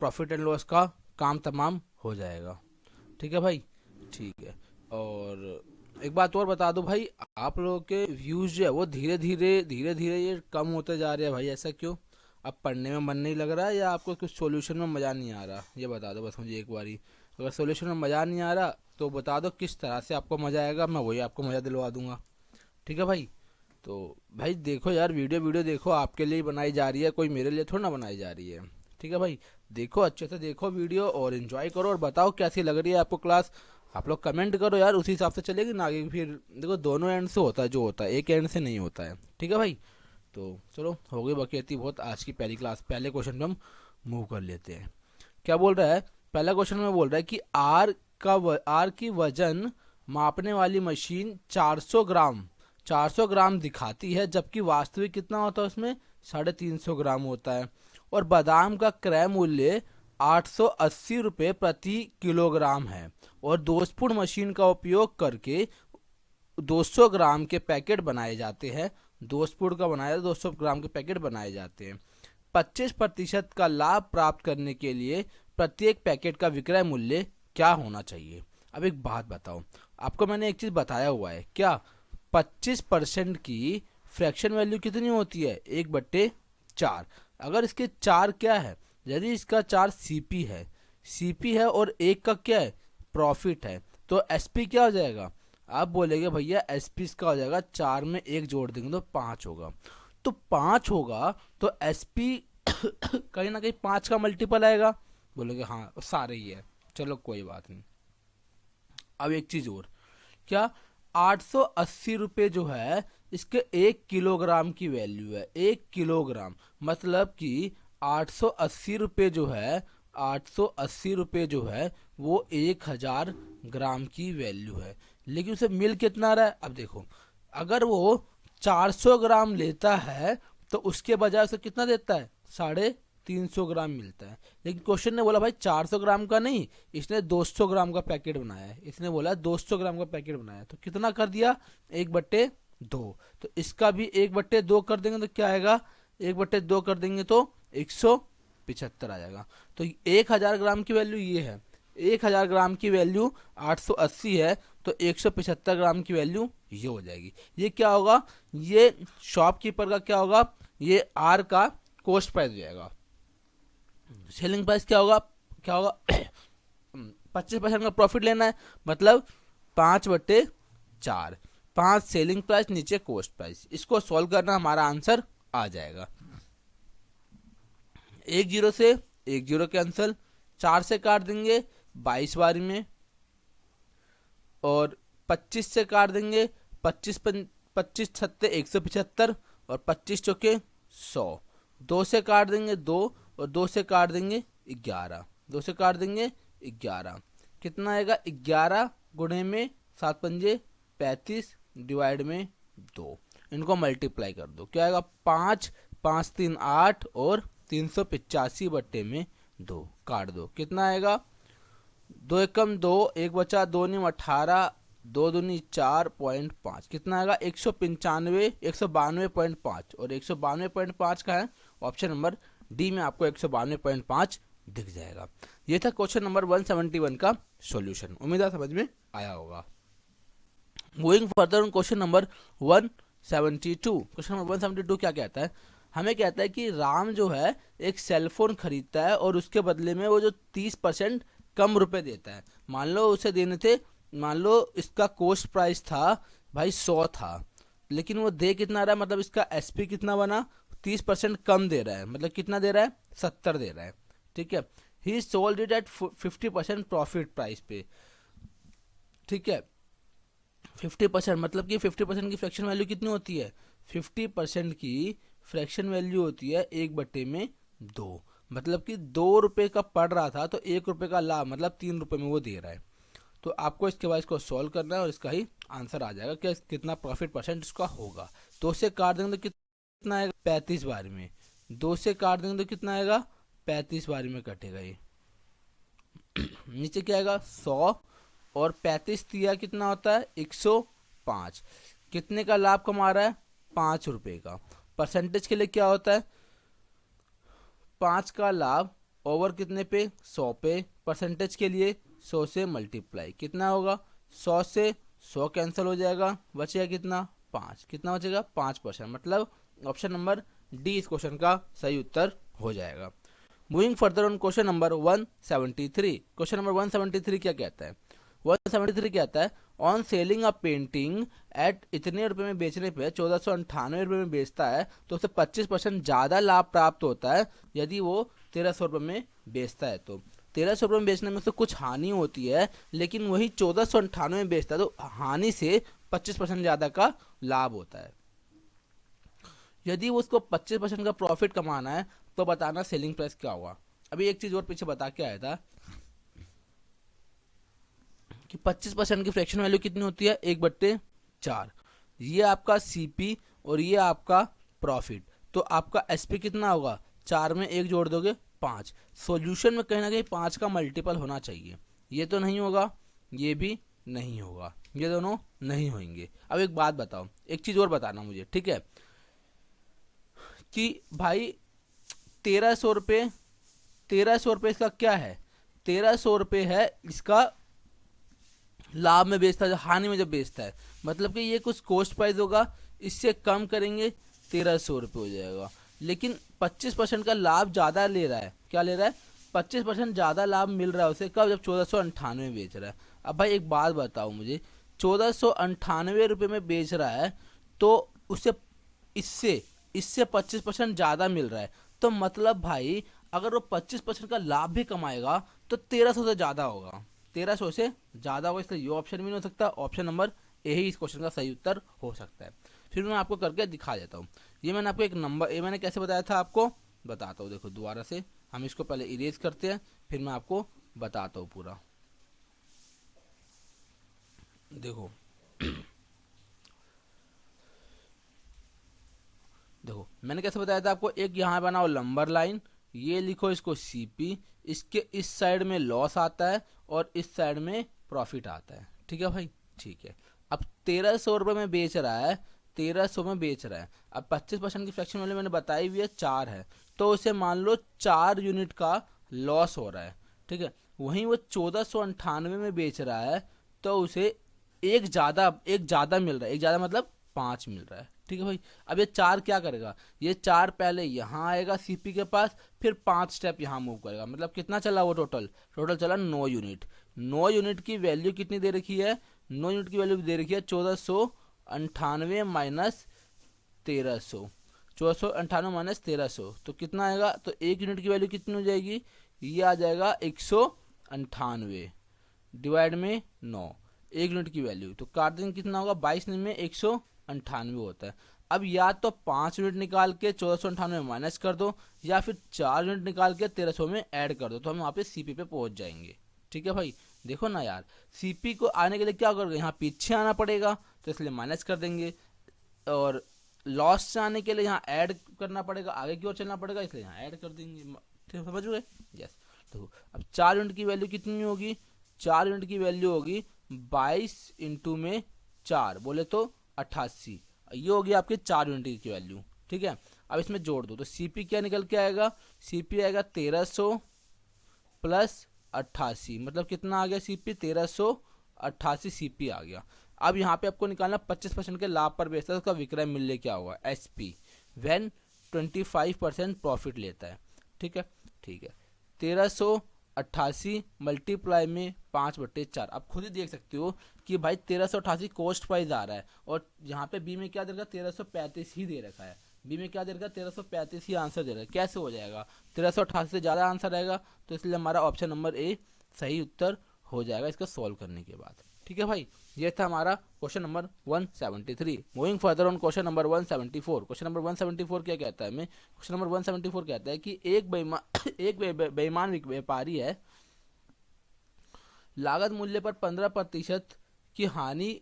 Profit and loss का काम तमाम हो जाएगा। ठीक है भाई, ठीक है। और एक बात और बता दो भाई, आप लोगों के व्यूज जो है वो धीरे धीरे ये कम होते जा रहे हैं भाई, ऐसा क्यों? अब पढ़ने में मन नहीं लग रहा है या आपको कुछ सॉल्यूशन में मज़ा नहीं आ रहा? ये बता दो बस मुझे एक बारी। अगर सॉल्यूशन में मज़ा नहीं आ रहा तो बता दो किस तरह से आपको मज़ा आएगा, मैं वही आपको मज़ा दिलवा दूंगा। ठीक है भाई। तो भाई देखो यार, वीडियो वीडियो देखो, आपके लिए ही बनाई जा रही है, कोई मेरे लिए थोड़ा ना बनाई जा रही है। ठीक है भाई, देखो अच्छे से देखो वीडियो और एंजॉय करो और बताओ कैसी लग रही है आपको क्लास। आप लोग कमेंट करो यार, उसी हिसाब से चलेगी ना आगे। फिर देखो दोनों एंड से होता है, जो होता है एक एंड से नहीं होता है। ठीक है भाई, तो चलो हो गई बकैती बहुत आज की पहली क्लास। पहले क्वेश्चन पे हम मूव कर लेते हैं। क्या बोल रहा है? पहला क्वेश्चन में बोल रहा है कि आर की वजन मापने वाली मशीन 400 ग्राम दिखाती है, जबकि वास्तविक कितना होता है उसमें 350 ग्राम होता है। और बादाम का क्रय मूल्य 880 रुपये प्रति किलोग्राम है। और दोस्तपुर मशीन का उपयोग करके 200 ग्राम के पैकेट बनाए जाते हैं। दोस्तपुर का बनाया 200 ग्राम के पैकेट बनाए जाते हैं। 25% का लाभ प्राप्त करने के लिए प्रत्येक पैकेट का विक्रय मूल्य क्या होना चाहिए? अब एक बात बताओ, आपको मैंने एक चीज बताया हुआ है क्या? 25% की फ्रैक्शन वैल्यू कितनी होती है? 1/4। अगर इसके 4 क्या है, यदि इसका 4 सीपी है और एक का क्या है? प्रॉफिट है, तो एसपी क्या हो जाएगा? आप बोलेंगे भैया एसपी इसका हो जाएगा 4 में 1 जोड़ देंगे तो 5 होगा। तो 5 होगा तो एसपी कहीं ना कहीं 5 का मल्टीपल आएगा। बोलोगे हाँ सारे ही है, चलो कोई बात नहीं। अब एक चीज और, क्या 880 रुपये जो है इसके 1 किलोग्राम की वैल्यू है। 1 किलोग्राम मतलब कि 880 रुपये जो है, 880 रुपये जो है वो 1000 ग्राम की वैल्यू है। लेकिन उसे मिल कितना रहा है? अब देखो, अगर वो 400 ग्राम लेता है तो उसके बजाय उसे कितना देता है? 350 ग्राम मिलता है। लेकिन क्वेश्चन ने बोला भाई 400 ग्राम का नहीं, इसने 200 ग्राम का पैकेट बनाया है। इसने बोला 200 ग्राम का पैकेट बनाया, तो कितना कर दिया? 1/2। तो इसका भी 1/2 कर देंगे तो क्या आएगा? 1/2 कर देंगे तो 175 आ जाएगा। तो 1000 ग्राम की वैल्यू ये है, 1000 ग्राम की वैल्यू 880 है, तो 175 ग्राम की वैल्यू ये हो जाएगी। ये क्या होगा? ये शॉपकीपर का क्या होगा? ये आर का कॉस्ट प्राइस हो जाएगा। सेलिंग प्राइस क्या होगा? क्या होगा? 25% का प्रॉफिट लेना है, मतलब 5/4। 5 सेलिंग प्राइस नीचे कॉस्ट प्राइस, इसको सॉल्व करना हमारा आंसर आ जाएगा। 10 से 10 कैंसिल, 4 से काट देंगे 22 बारी में, और 25 से काट देंगे 25 छत्ते 175, और 25 चौके 100। 2 से काट देंगे 2, और 2 से काट देंगे 11। 2 से काट देंगे 11, कितना आएगा? 11 गुणे में 7×5 = 35 डिवाइड में 2। इनको मल्टीप्लाई कर दो, क्या आएगा? 5 5 3 8 और 385/2 काट दो, कितना आएगा? 2 एकम 2, 1 बचा 2 × 18, 2 दूनी 4.5, कितना आएगा? 192.5। और 192.5 का है ऑप्शन नंबर डी में, आपको 192.5 दिख जाएगा। ये था क्वेश्चन नंबर 171 का सॉल्यूशन। उम्मीद है समझ में आया होगा। Moving further on question number 172। Question number 172 क्या कहता है? हमें कहता है कि राम जो है एक सेलफोन खरीदता है और उसके बदले में वो जो 30% कम रुपए देता है। मान लो उसे देने थे, मान लो इसका कॉस्ट प्राइस था भाई 100 था, लेकिन वो दे कितना रहा है? मतलब इसका एसपी कितना बना? 30% कम दे रहा है, मतलब कितना दे रहा है? 70 दे रहा है। ठीक है, ही sold it at 50% profit price पे। ठीक है, 50% मतलब कि 50% की फ्रैक्शन वैल्यू कितनी होती है? 50% की फ्रैक्शन वैल्यू होती है 1/2। मतलब कि 2 रुपए का पड़ रहा था तो 1 रुपए का लाभ, मतलब 3 रुपए में वो दे रहा है। तो आपको इसके बाद इसको सॉल्व करना है और इसका ही आंसर आ जाएगा कि कितना प्रॉफिट परसेंट इसका होगा। 2 से काट देंगे तो कितना आएगा? 35 बारी में। 2 से काट देंगे तो कितना आएगा? 35 बारी में कटेगा ये। नीचे क्या आएगा? 100, और 35 दिया कितना होता है? 105। कितने का लाभ कमा रहा है? 5 रुपए का। परसेंटेज के लिए क्या होता है? 5 का लाभ ओवर कितने पे, 100 पे, परसेंटेज के लिए 100 से मल्टीप्लाई, कितना होगा 100 से 100 कैंसिल हो जाएगा, बचेगा कितना 5, कितना बचेगा 5%, मतलब ऑप्शन नंबर डी इस क्वेश्चन का सही उत्तर हो जाएगा। Moving further on question number 173, question number 173 क्या कहता है, 173 कहता है on selling a painting at इतने रुपए में बेचने पे 1498 रुपये में बेचता है तो उसे 25% ज़्यादा लाभ प्राप्त होता है यदि वो 1300 रुपये में बेचता है। तो 1300 रुपये में बेचने में उससे कुछ हानि होती है, लेकिन वही 1498 में बेचता है तो हानि से 25% ज़्यादा का लाभ होता है। यदि उसको 25% का प्रॉफिट कमाना है तो बताना सेलिंग प्राइस क्या होगा। अभी एक चीज़ और पीछे बता के आया था कि 25% की फ्रैक्शन वैल्यू कितनी होती है, 1/4। ये आपका सीपी और ये आपका प्रॉफिट, तो आपका एसपी कितना होगा, 4 में 1 जोड़ दोगे 5। सॉल्यूशन में कहीं ना कहीं 5 का मल्टीपल होना चाहिए, ये तो नहीं होगा, ये भी नहीं होगा, ये दोनों नहीं होंगे। अब एक बात बताओ, एक चीज़ और बताना मुझे, ठीक है, कि भाई 1300 रुपये, 1300 रुपये इसका क्या है, 1300 रुपये है इसका लाभ में बेचता है, हानि में जब बेचता है, मतलब कि ये कुछ कॉस्ट प्राइस होगा, इससे कम करेंगे 1300 रुपये हो जाएगा। लेकिन 25% का लाभ ज़्यादा ले रहा है, क्या ले रहा है 25% ज़्यादा लाभ मिल रहा है उसे, कब, जब 1498 में बेच रहा है। अब भाई एक बात बताओ मुझे, 1498 रुपये में बेच रहा है तो उसे इससे इससे 25% ज़्यादा मिल रहा है, तो मतलब भाई अगर वो 25% का लाभ भी कमाएगा तो 1300 से ज़्यादा होगा, 1300 से ज़्यादा होगा, इसलिए ये ऑप्शन भी नहीं हो सकता, ऑप्शन नंबर ए ही इस क्वेश्चन का सही उत्तर हो सकता है। फिर मैं आपको करके दिखा देता हूँ। ये मैंने आपको एक नंबर, ये मैंने कैसे बताया था आपको बताता हूँ, देखो दोबारा से हम इसको पहले इरेज करते हैं फिर मैं आपको बताता हूँ पूरा। देखो देखो मैंने कैसे बताया था आपको, एक यहाँ बनाओ लंबर लाइन, ये लिखो इसको सीपी, इसके इस साइड में लॉस आता है और इस साइड में प्रॉफिट आता है, ठीक है भाई, ठीक है। अब 1300 रुपये में बेच रहा है, 1300 में बेच रहा है, अब 25% की फ्रैक्शन वैल्यू मैंने बताई हुई है 4 है, तो उसे मान लो 4 यूनिट का लॉस हो रहा है, ठीक है। वहीं वो 1498 में बेच रहा है तो उसे एक ज़्यादा मिल रहा है, एक ज़्यादा मतलब 5 मिल रहा है, ठीक है भाई। अब ये 4 क्या करेगा, ये 4 पहले यहाँ आएगा सीपी के पास, फिर 5 स्टेप यहाँ मूव करेगा, मतलब कितना चला वो टोटल चला 9 यूनिट। 9 यूनिट की वैल्यू कितनी दे रखी है, 9 यूनिट की वैल्यू दे रखी है 1498 माइनस 1300, 1498 माइनस 1300 तो कितना आएगा, तो 1 यूनिट की वैल्यू कितनी हो जाएगी, ये आ जाएगा 198 डिवाइड में 9, 1 यूनिट की वैल्यू, तो काट देंगे कितना होगा 22 में 198 होता है। अब या तो 5 यूनिट निकाल के 1498 में माइनस कर दो, या फिर 4 यूनिट निकाल के 1300 में ऐड कर दो, तो हम वहाँ पे सीपी पे पहुँच जाएंगे, ठीक है भाई। देखो ना यार, सीपी को आने के लिए क्या करोगे, यहाँ पीछे आना पड़ेगा तो इसलिए माइनस कर देंगे, और लॉस से आने के लिए यहाँ ऐड करना पड़ेगा, आगे की ओर चलना पड़ेगा, इसलिए यहाँ ऐड कर देंगे, ठीक समझ गए, यस। तो अब 4 यूनिट की वैल्यू कितनी होगी, 4 यूनिट की वैल्यू होगी 22 इंटू में 4 बोले तो 88, ये होगी आपके 4 यूनिट की वैल्यू, ठीक है। अब इसमें जोड़ दो तो सीपी क्या निकल के आएगा, सीपी आएगा 1300 प्लस 88, मतलब कितना आ गया सीपी 1388 सीपी आ गया। अब यहाँ पे आपको निकालना 25% के लाभ पर बेचता है उसका विक्रय मूल्य क्या होगा, एसपी, व्हेन 25% प्रॉफिट लेता है, ठीक है, ठीक है। 1388 मल्टीप्लाई में 5/4, आप खुद ही देख सकते हो कि भाई 1388 कॉस्ट प्राइस आ रहा है, और यहाँ पे बी में क्या दे रखा है 1335 ही दे रखा है, बी में क्या दे रखा है 1335 ही आंसर दे रहा है, कैसे हो जाएगा, 1388 से ज़्यादा आंसर आएगा, तो इसलिए हमारा ऑप्शन नंबर ए सही उत्तर हो जाएगा इसका सॉल्व करने के बाद, ठीक है भाई। ये था हमारा question number 173। Moving further on question number 174, question number 174 क्या कहता है, क्वेश्चन नंबर 174 कहता है कि एक बेईमान व्यापारी है, लागत मूल्य पर 15% की हानि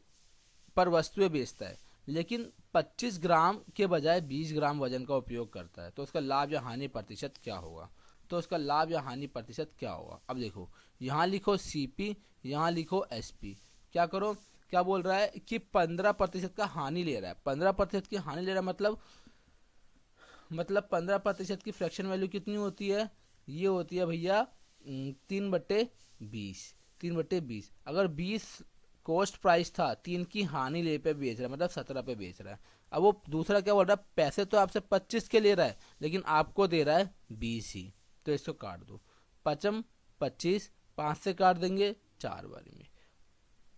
पर वस्तुएं बेचता है, लेकिन 25 ग्राम के बजाय 20 ग्राम वजन का उपयोग करता है, तो उसका लाभ या हानि प्रतिशत क्या होगा, तो उसका लाभ या हानि प्रतिशत क्या होगा। अब देखो यहाँ लिखो सीपी, यहाँ लिखो एसपी, क्या करो, क्या बोल रहा है कि 15% का हानि ले रहा है, 15% की हानि ले रहा है, मतलब 15% की फ्रैक्शन वैल्यू कितनी होती है, ये होती है भैया 3/20। 3/20 अगर 20 कॉस्ट प्राइस था, 3 की हानि ले पे बेच रहा है, मतलब 17 पे बेच रहा है। अब वो दूसरा क्या बोल रहा है, पैसे तो आपसे 25 के ले रहा है लेकिन आपको दे रहा है 20 ही, तो इसको काट दो। पचम 25, 5 से काट देंगे 4 बारी में।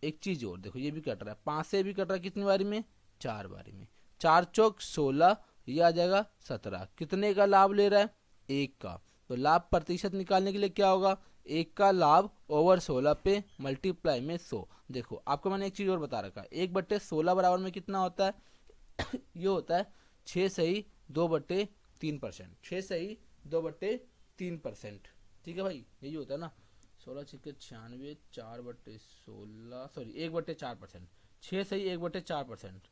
एक चीज और देखो, ये भी कट रहा है, 5 से भी कट रहा है, कितनी बारी में, 4 बारी में। 4 चौक 16, ये आ जाएगा 17। कितने का लाभ ले रहा है, 1 का। तो लाभ प्रतिशत निकालने के लिए क्या होगा, 1 का लाभ ओवर 16 पे मल्टीप्लाई में 100। देखो आपको मैंने एक चीज और बता रखा है, 1/16 बराबर में कितना होता है ये होता है 6 सही 2/3%। 6 सही 2/3%। ठीक है भाई, यही होता है ना। 16×96, 4/16, सॉरी 1/4%। 6 सही 1/4%।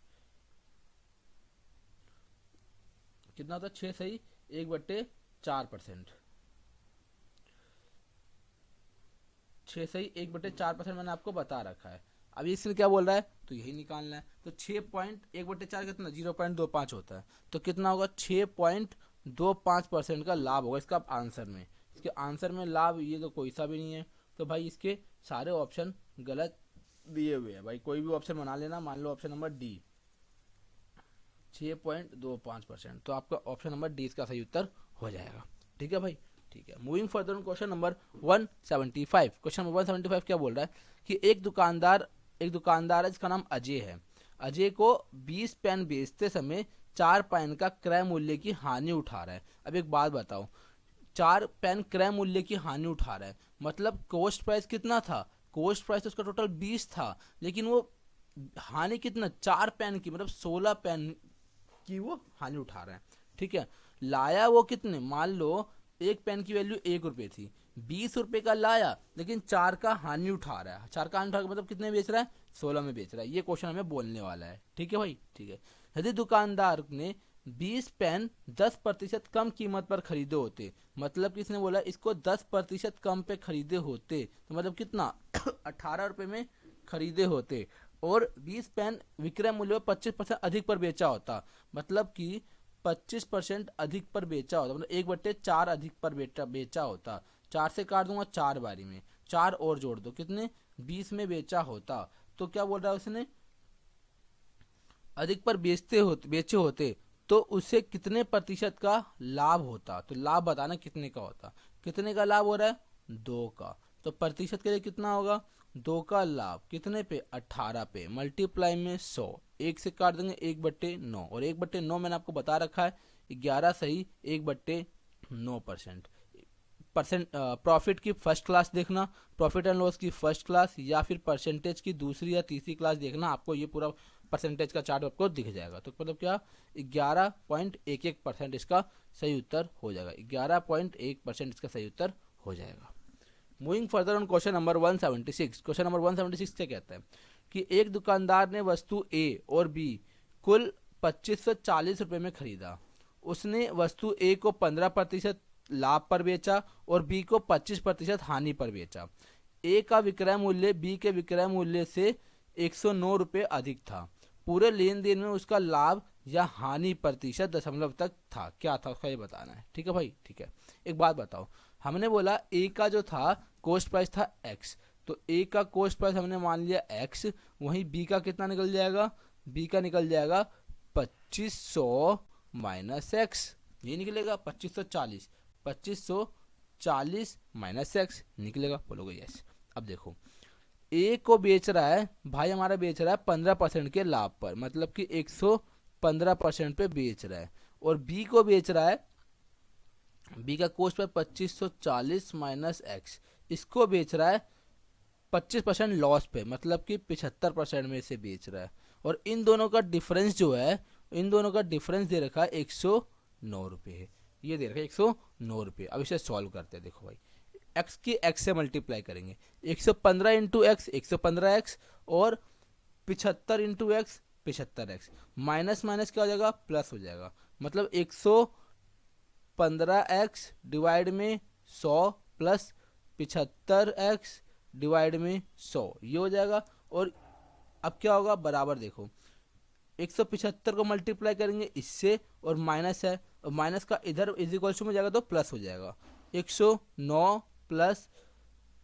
कितना होता है, 6 सही 1/4%। 6 सही 1/4% मैंने आपको बता रखा है। अब इसमें क्या बोल रहा है, तो यही निकालना है। तो 6.1/4 कितना, 0.25 होता है। तो कितना होगा, 6.25% का लाभ होगा इसका आंसर में। इसके आंसर में लाभ ये तो कोई सा भी नहीं है, तो भाई इसके सारे ऑप्शन गलत दिए हुए हैं भाई। कोई भी ऑप्शन बना लेना, मान लो ऑप्शन नंबर डी 6.25%, तो आपका ऑप्शन नंबर डी इसका सही उत्तर हो जाएगा। ठीक है भाई, ठीक है। Moving further on question number 175। Question number 175 क्या बोल रहा है कि एक दुकानदार है जिसका नाम अजय है। अजय को 20 पेन बेचते समय 4 पेन का क्रय मूल्य की हानि उठा रहा है। अब एक बात बताओ, 4 पेन क्रय मूल्य की हानि उठा रहा है, मतलब कॉस्ट प्राइस कितना था, कॉस्ट प्राइस तो उसका टोटल 20 था, लेकिन वो हानि कितना, 4 पेन की, मतलब 16 पेन की वो हानि उठा रहा है। ठीक है, लाया वो कितने, मान लो एक पेन की वैल्यू 1 रुपये थी, 20 रुपये का लाया, लेकिन 4 का हानि उठा रहा है। 4 का हानि उठा मतलब कितने बेच रहा है, 16 में बेच रहा है। ये क्वेश्चन हमें बोलने वाला है। ठीक है भाई, ठीक है। यदि दुकानदार ने 20 पेन 10% कम कीमत पर खरीदे होते, मतलब किसने बोला इसको 10% कम पे खरीदे होते, तो मतलब कितना 18 रुपये में खरीदे होते, और 20 पेन विक्रय मूल्य 25% अधिक पर बेचा होता, मतलब कि 25% अधिक पर बेचा होता, मतलब 1/4 अधिक पर बेचा होता। 4 से काट दूंगा 4 बारी में, 4 और जोड़ दो, कितने 20 में बेचा होता। तो क्या बोल रहा है उसने, अधिक पर बेचे होते तो उसे कितने प्रतिशत का लाभ होता। तो लाभ बताना कितने का होता, कितने का लाभ हो रहा है, 2 का। तो प्रतिशत के लिए कितना होगा, 2 का लाभ कितने पे, 18 पे, मल्टीप्लाई में 100। 1 से काट देंगे 1/9, और 1/9 मैंने आपको बता रखा है 11 सही 1/9%। प्रॉफिट की फर्स्ट क्लास देखना, प्रॉफिट एंड लॉस की फर्स्ट क्लास, या फिर परसेंटेज की दूसरी या तीसरी क्लास देखना, आपको ये पूरा परसेंटेज का चार्ट आपको दिख जाएगा। तो मतलब क्या, 11.11% इसका सही उत्तर हो जाएगा। 11.1% इसका सही उत्तर हो जाएगा। Moving further on question number 176। Question number 176 क्या कहता है कि एक दुकानदार ने वस्तु ए और बी कुल 2540 रुपये में खरीदा। उसने वस्तु ए को 15% लाभ पर बेचा और बी को 25% हानि पर बेचा। ए का विक्रय मूल्य बी के विक्रय मूल्य से 109 रुपये अधिक था। पूरे लेन देन में उसका लाभ या हानि प्रतिशत दशमलव तक था, क्या था उसका ये बताना है। ठीक है भाई, ठीक है। एक बात बताओ, हमने बोला ए का जो था कॉस्ट प्राइस था एक्स, तो ए का कॉस्ट प्राइस हमने मान लिया एक्स, वहीं बी का कितना निकल जाएगा, बी का निकल जाएगा 2500 माइनस एक्स, ये निकलेगा 2540। 2540 माइनस एक्स निकलेगा, बोलोगे यस। अब देखो, ए को बेच रहा है भाई, हमारा बेच रहा है 15% के लाभ पर, मतलब कि 115% पे बेच रहा है, और बी को बेच रहा है, बी का कॉस्ट पर 2540 माइनस एक्स, इसको बेच रहा है 25% लॉस पे, मतलब कि 75% में से बेच रहा है। और इन दोनों का डिफरेंस जो है, इन दोनों का डिफरेंस दे रखा है 109 रुपये, ये दे रखा है 109 रुपये। अब इसे सॉल्व करते हैं। देखो भाई, एक्स की एक्स से मल्टीप्लाई करेंगे, 115 इंटू एक्स 115x, और 75 into x 75x, minus minus क्या हो जाएगा, प्लस हो जाएगा, मतलब 115x डिवाइड में 100 प्लस 75x डिवाइड में 100, ये हो जाएगा। और अब क्या होगा, बराबर देखो 175 को मल्टीप्लाई करेंगे इससे, और माइनस है, और माइनस का इधर इज इक्वल टू में जाएगा तो प्लस हो जाएगा, 109 प्लस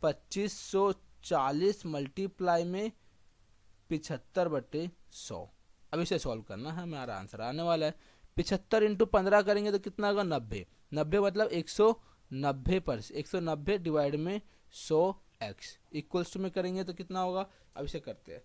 2540 मल्टीप्लाई में 75/100। अब इसे सॉल्व करना है, हमारा आंसर आने वाला है 75 इंटू 15 करेंगे तो कितना होगा 90। 90 मतलब 190 डिवाइड में 100x इक्वल्स टू में करेंगे तो कितना होगा। अब इसे करते हैं,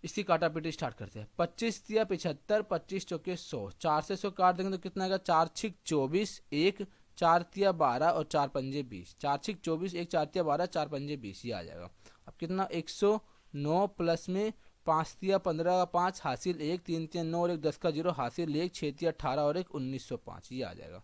इसकी काटापीटी स्टार्ट करते हैं। 25 तिया 75, 25 चौके 100, 4 से 100 काट देंगे तो कितना आएगा 4 छिक 24, 1 4 तिया 12 और 4 पंजे 20। 4 छिक 24, 1 4 तिया 12, 4 पंजे 20, ये आ जाएगा। अब कितना 109 प्लस में 5 तिया 15 का 5 हासिल 1, 3 तिया 9 और 1 10 का 0 हासिल 1, 6 तिया 18 और 1 1905, ये आ जाएगा।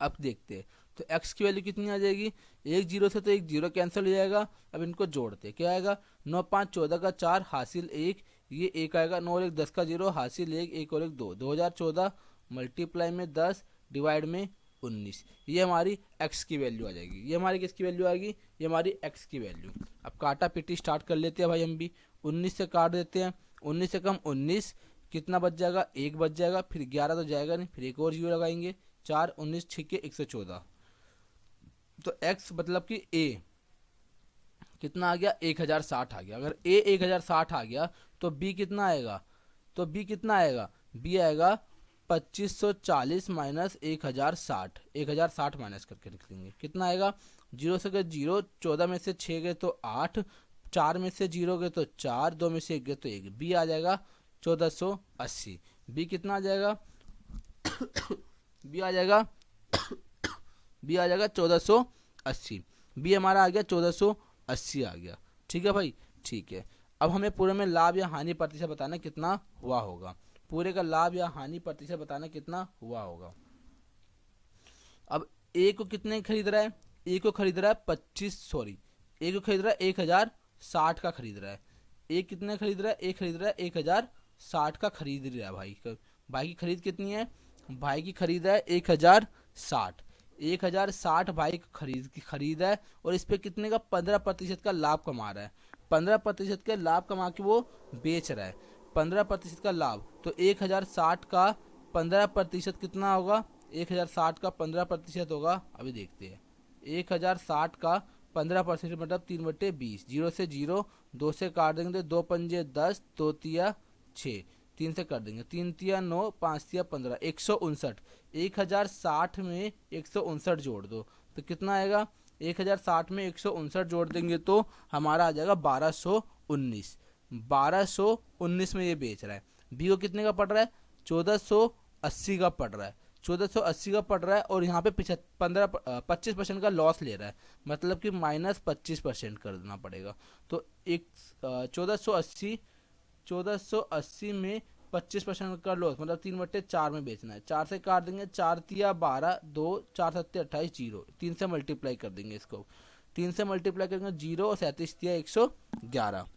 अब देखते हैं तो x की वैल्यू कितनी आ जाएगी। एक जीरो से तो एक जीरो कैंसिल हो जाएगा। अब इनको जोड़ते हैं, क्या आएगा 9 5 14 का 4 हासिल 1, ये 1 आएगा, 9 और 1 10 का 0 हासिल 1, 1 और 1 2, 2014 मल्टीप्लाई में 10 डिवाइड में 19, ये हमारी x की वैल्यू आ जाएगी। ये हमारी किसकी वैल्यू आएगी, ये हमारी x की वैल्यू। अब काटा पिटी स्टार्ट कर लेते हैं भाई हम भी। 19 से काट देते हैं, 19 से कम 19 कितना बच जाएगा 1 बच जाएगा, फिर 11 तो जाएगा नहीं, फिर एक और जीरो लगाएंगे, 4 19 छिके 114। तो x मतलब कि a कितना आ गया 1060 आ गया। अगर a 1060 आ गया तो b कितना आएगा, तो b कितना आएगा, b आएगा 2540 माइनस 1060, 1060 माइनस करके लिख लेंगे, कितना आएगा। 0 से गए 0, 14 में से 6 गए तो 8, 4 में से 0 गए तो 4, 2 में से 1 गए तो 1, b आ जाएगा 1480। b कितना आ जाएगा b आ जाएगा b आ जाएगा 1480। b हमारा आ गया 1480 आ गया। ठीक है भाई, ठीक है। अब हमें पूरे में लाभ या हानि प्रतिशत बताना कितना हुआ होगा। पूरे का लाभ या हानि प्रतिशत बताना कितना हुआ होगा। अब ए को कितने खरीद रहा है, ए को खरीद रहा है ए को खरीद रहा है 1060 का खरीद रहा है। ए कितने खरीद रहा है, ए खरीद रहा है 1060 का खरीद रहा है। भाई की खरीद कितनी है, भाई की खरीद है 1060, 1060 भाई खरीद है और इस पे कितने का 15% का लाभ कमा रहा है। 15% का लाभ कमा के वो बेच रहा है, 15% का लाभ। तो 1060 का 15% कितना होगा, 1060 का 15% होगा, अभी देखते हैं। 1060 का 15% मतलब 3/20, 0 से 0, 2 से काट देंगे, 2 पंजे 10, 2 तिया 6, 3 से कर देंगे, 3 तिया 9, 5 तिया 15, 159। 1060 में 159 जोड़ दो तो कितना आएगा, 1060 में 159 जोड़ देंगे तो हमारा आ जाएगा 1219। 1219 में ये बेच रहा है। बी को कितने का पड़ रहा है, 1480 का पड़ रहा है, 1480 का पड़ रहा है और यहाँ पे 25% का लॉस ले रहा है, मतलब कि -25% कर देना पड़ेगा। तो 1480 में 25% का लॉस मतलब 3/4 में बेचना है। 4 से काट देंगे, 4 तिया 12, 2 4 7 28, 0, 3 से मल्टीप्लाई कर देंगे इसको, 3 से मल्टीप्लाई करेंगे 0 और 37 तिया 111,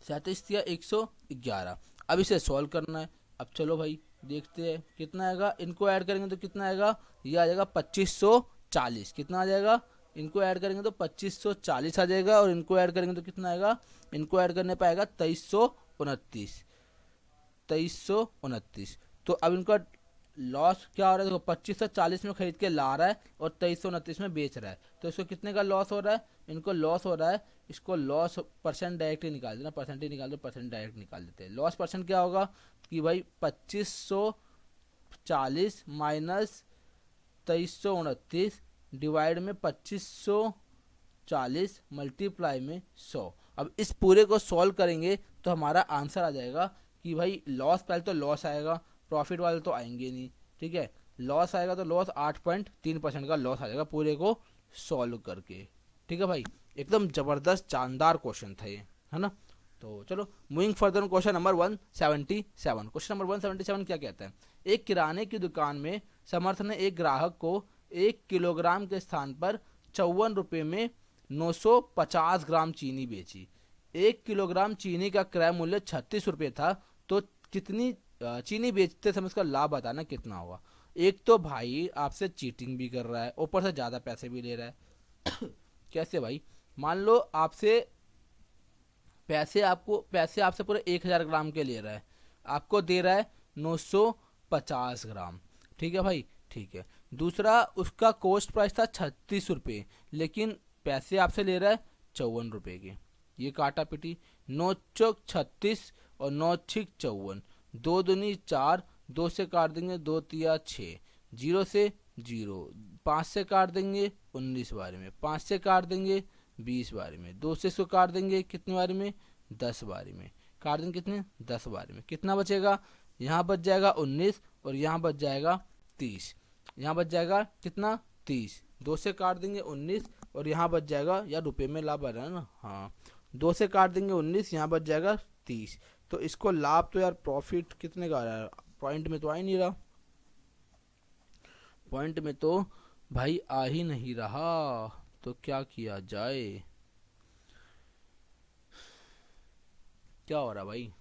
37 तिया 111। अब इसे सॉल्व करना है। अब चलो भाई देखते हैं कितना आएगा, इनको ऐड करेंगे तो कितना आएगा, ये आ जाएगा 2540। कितना आ जाएगा, इनको ऐड करेंगे तो 2540 आ जाएगा और इनको ऐड करेंगे तो कितना आएगा, इनको ऐड करने पर आएगा 2329। तो अब इनका लॉस क्या हो रहा है, देखो 2540 में खरीद के ला रहा है और 2329 में बेच रहा है, तो इसको कितने का लॉस हो रहा है, इनको लॉस हो रहा है, इसको लॉस परसेंट डायरेक्ट निकाल देना, परसेंट ही निकाल दो, परसेंट डायरेक्ट निकाल देते हैं। लॉस परसेंट क्या होगा कि भाई 2540 माइनस 2329 डिवाइड में 2540 मल्टीप्लाई में 100। अब इस पूरे को सॉल्व करेंगे तो हमारा आंसर आ जाएगा कि भाई लॉस, पहले तो लॉस आएगा, प्रॉफिट वाले तो आएंगे नहीं। ठीक है, लॉस आएगा तो लॉस 8.3% का लॉस आ जाएगा पूरे को सॉल्व करके। ठीक है भाई, एकदम जबरदस्त शानदार क्वेश्चन था ये, है ना। तो चलो moving further, question number 177। Question number 177 क्या कहता है, एक किराने की दुकान में समर्थ ने एक ग्राहक को 1 किलोग्राम के स्थान पर 54 रुपये में 950 ग्राम चीनी बेची। 1 किलोग्राम चीनी का क्रय मूल्य 36 रुपये था, तो कितनी चीनी बेचते समय उसका लाभ बताना कितना होगा। एक तो भाई आपसे चीटिंग भी कर रहा है, ऊपर से ज़्यादा पैसे भी ले रहा है। कैसे भाई, मान लो आपसे पैसे आपसे पूरे 1000 ग्राम के ले रहा है, आपको दे रहा है 950 ग्राम। ठीक है भाई, ठीक है, दूसरा उसका कॉस्ट प्राइस था 36 रुपये, लेकिन पैसे आपसे ले रहा है 54 रुपये के। ये काटा पिटी, 9 चौक 36 और 9 6 54, 2 दूनी 4, 2 से काट देंगे 2 तिया 6, 0 से 0, 5 से काट देंगे 19 बारी में, 5 से काट देंगे 20 बारी में, 2 से इसको काट देंगे कितनी बारी में, 10 बारी में, काट देंगे कितने 10 बारी में। कितना बचेगा, यहाँ बच जाएगा 19 और यहाँ बच जाएगा 30, यहाँ बच जाएगा कितना 30, 2 से काट देंगे 19 और यहाँ बच जाएगा, यार रुपये में लाभ आ रहा है ना, हाँ 2 से काट देंगे 19, यहाँ बच जाएगा 30। तो इसको लाभ तो यार प्रॉफिट कितने का आ रहा है, पॉइंट में तो आ ही नहीं रहा, पॉइंट में तो भाई आ ही नहीं रहा, तो क्या किया जाए, क्या हो रहा भाई।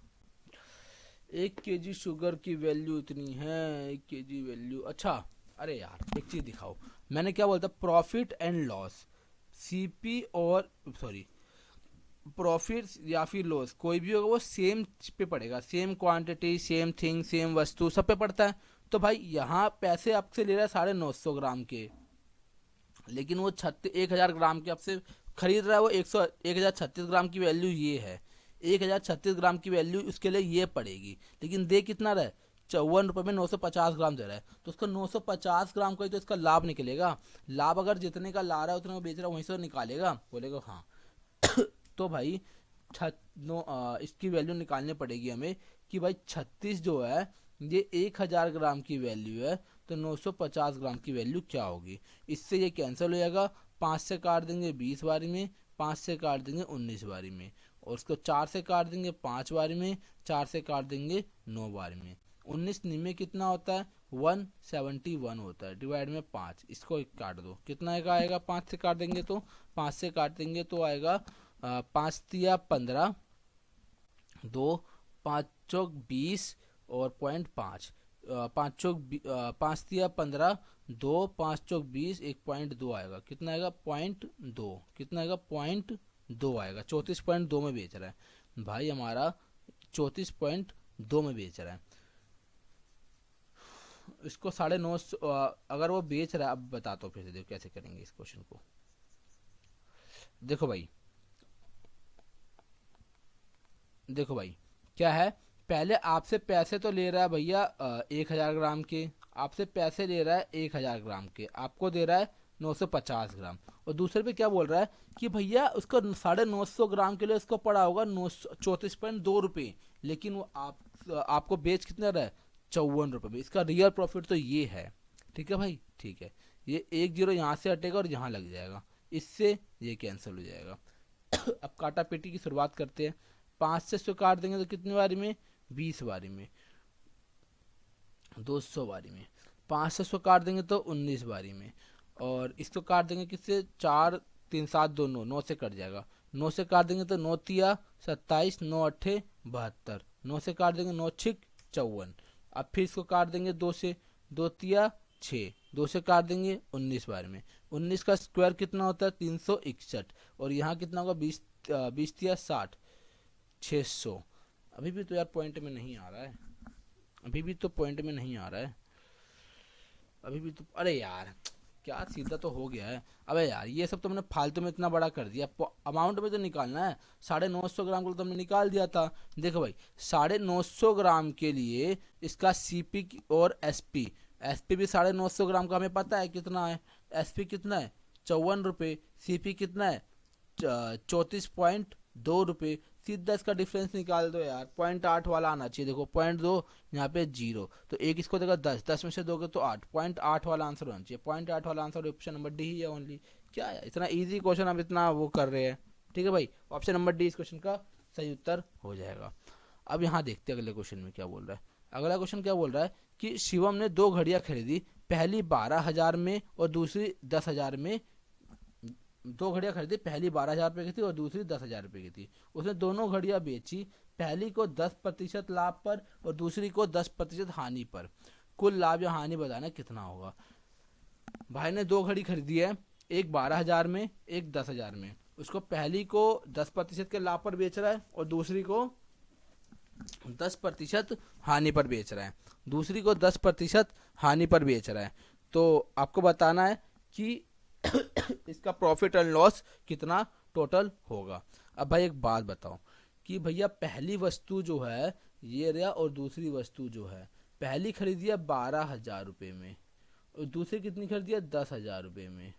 1 kg शुगर की वैल्यू इतनी है, 1 kg वैल्यू, अच्छा अरे यार एक चीज दिखाओ, मैंने क्या बोलता, प्रॉफिट एंड लॉस, सीपी और सॉरी प्रॉफिट या फिर लॉस कोई भी होगा वो सेम पे पड़ेगा, same quantity same thing same वस्तु सब पे पड़ता है। तो भाई यहाँ पैसे आपसे ले रहा है 950 ग्राम के, लेकिन वो 1000 ग्राम के आपसे खरीद रहा है, वो 1036 ग्राम की वैल्यू ये है, 1036 ग्राम की वैल्यू उसके लिए ये पड़ेगी, लेकिन दे कितना रहा है 54 रुपये में 950 ग्राम दे रहा है, तो उसको 950 ग्राम का ही तो इसका लाभ निकलेगा। लाभ अगर जितने का ला रहा है उतने को बेच रहा है वहीं से निकालेगा, बोलेगा हाँ। तो भाई इसकी वैल्यू निकालनी पड़ेगी हमें कि भाई 36 जो है ये 1000 ग्राम की वैल्यू है, तो 950 ग्राम की वैल्यू क्या होगी। इससे ये कैंसिल हो जाएगा, 5 से काट देंगे 20 बारी में, 5 से काट देंगे 19 बारी में, और उसको 4 से काट देंगे 5 बारी में, 4 से काट देंगे 9 बारी में। 19 निमे कितना होता है 171 होता है, डिवाइड में 5, इसको काट दो कितना आएगा 5 से काट देंगे तो 5 से काट देंगे तो आएगा 5 तिया 15, 2 5 चौक 20 और 0.5, 5 तिया 15, 2 5 चौक 20, 1.2 आएगा, कितना आएगा 0.2, कितना आएगा 0.2 आएगा, 34.2 में बेच रहा है भाई हमारा, 34.2 में बेच रहा है। इसको 950 अगर वो बेच रहा है, अब बताता हूँ फिर से, देखो कैसे करेंगे इस क्वेश्चन को। देखो भाई, देखो भाई क्या है, पहले आपसे पैसे तो ले रहा है भैया 1000 ग्राम के, आपसे पैसे ले रहा है 1000 ग्राम के, आपको दे रहा है 950 ग्राम, और दूसरे पे क्या बोल रहा है कि भैया उसको 950 ग्राम के लिए उसको पड़ा होगा 34.2 रुपये, लेकिन वो आपको बेच कितना रहा है 54 रुपये में। इसका रियल प्रॉफिट तो ये है, ठीक है भाई, ठीक है, ये 1 0 यहाँ से हटेगा और यहाँ लग जाएगा, इससे ये कैंसिल हो जाएगा। अब काटा पेटी की शुरुआत करते हैं, 5 से इसको काट देंगे तो कितनी बारी में 20 बारी में, 200 बारी में, 5 से इसको काट देंगे तो 19 बारी में, और इसको काट देंगे किससे 4 3 7 2 9, 9 से कट जाएगा, 9 से काट देंगे तो 9 तिया 27, 9 अट्ठे 72, 9 से काट देंगे 9 6 54, अब फिर इसको काट देंगे 2 से, 2 तिया 6, 2 से काट देंगे 19 बार में, 19 का स्क्वायर कितना होता है 361, और यहाँ कितना होगा 20 तिया 60, 600। अभी भी तो यार पॉइंट में नहीं आ रहा है, अभी भी तो पॉइंट में नहीं आ रहा है, अभी भी तो, अरे यार क्या सीधा तो हो गया है। अबे यार ये सब तो मैंने फालतू में इतना बड़ा कर दिया, अमाउंट में तो निकालना है, 950 ग्राम को तो हमने निकाल दिया था। देखो भाई 950 ग्राम के लिए इसका सीपी और एसपी, एसपी भी 950 ग्राम का हमें पता है कितना है, एसपी कितना है 54 रुपये, सीपी कितना है 34.2 रुपये, सीधा इसका डिफरेंस निकाल दो यार, 0.8 वाला आना चाहिए, देखो 0.2 यहाँ पे 0, तो एक इसको देगा 10, 10 में से दोगे तो 8, 0.8 वाला आंसर होना चाहिए, 0.8 वाला आंसर ऑप्शन नंबर डी ही है ओनली। क्या है इतना इजी क्वेश्चन, हम इतना वो कर रहे हैं, ठीक है भाई, ऑप्शन नंबर डी इस क्वेश्चन का सही उत्तर हो जाएगा। अब यहाँ देखते हैं अगले क्वेश्चन में क्या बोल रहा है। अगला क्वेश्चन क्या बोल रहा है कि शिवम ने 2 घड़ियां खरीदी, पहली 12,000 में और दूसरी 10,000 में। 2 घड़ियां खरीदी, पहली 12,000 रुपये की थी और दूसरी 10,000 रुपये की थी। उसने दोनों घड़ियां बेची, पहली को 10% लाभ पर और दूसरी को 10% हानि पर। कुल लाभ या हानि बताना कितना होगा। भाई ने 2 घड़ी खरीदी है, एक 12,000 में एक 10,000 में। उसको पहली को 10% के लाभ पर बेच रहा है और दूसरी को 10% हानि पर बेच रहा है, दूसरी को 10% हानि पर बेच रहा है। तो आपको बताना है कि इसका प्रॉफिट एंड लॉस कितना टोटल होगा। अब भाई एक बात बताओ कि भैया पहली वस्तु जो है ये रहा और दूसरी वस्तु जो है, पहली खरीदी है 12,000 रुपये में और दूसरी कितनी खरीदी है 10,000 रुपये में।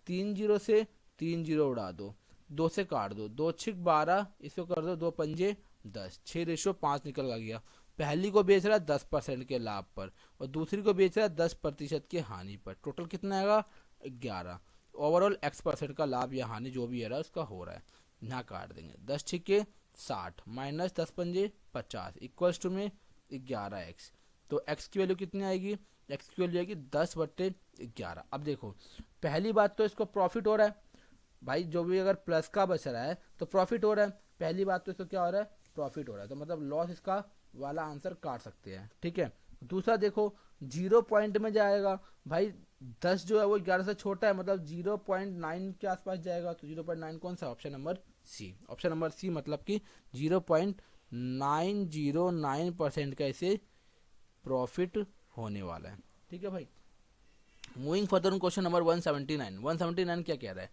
3 जीरो से 3 जीरो उड़ा दो, 2 से काट दो, 2 6 12, इसको कर दो 2 पंजे 10, 6:5 निकल गया। पहली को बेच रहा है 10% के लाभ पर और दूसरी को बेच रहा है 10% की हानि पर। टोटल कितना आएगा 11। ओवरऑल X% का लाभ या हानि जो भी है रहा उसका हो रहा है। यहाँ काट देंगे 10 6 60 माइनस 10 पंजे 50 इक्वल्स टू में 11x। तो x की वैल्यू कितनी आएगी, x की वैल्यू आएगी 10/11। अब देखो पहली बात तो इसको प्रॉफिट हो रहा है भाई, जो भी अगर प्लस का बच रहा है तो प्रॉफिट हो रहा है। पहली बात तो इसको क्या हो रहा है प्रॉफिट हो रहा है, तो मतलब लॉस इसका वाला आंसर काट सकते हैं, ठीक है। दूसरा देखो 0 पॉइंट में जाएगा भाई, 10 जो है वो 11 से छोटा है, मतलब 0.9 के आसपास जाएगा। तो 0.9 कौन सा, option number C. Option number C मतलब कि 0.909% का इसे प्रॉफिट होने वाला है, ठीक है भाई। Moving further question number 179। 179 क्या कह रहा है,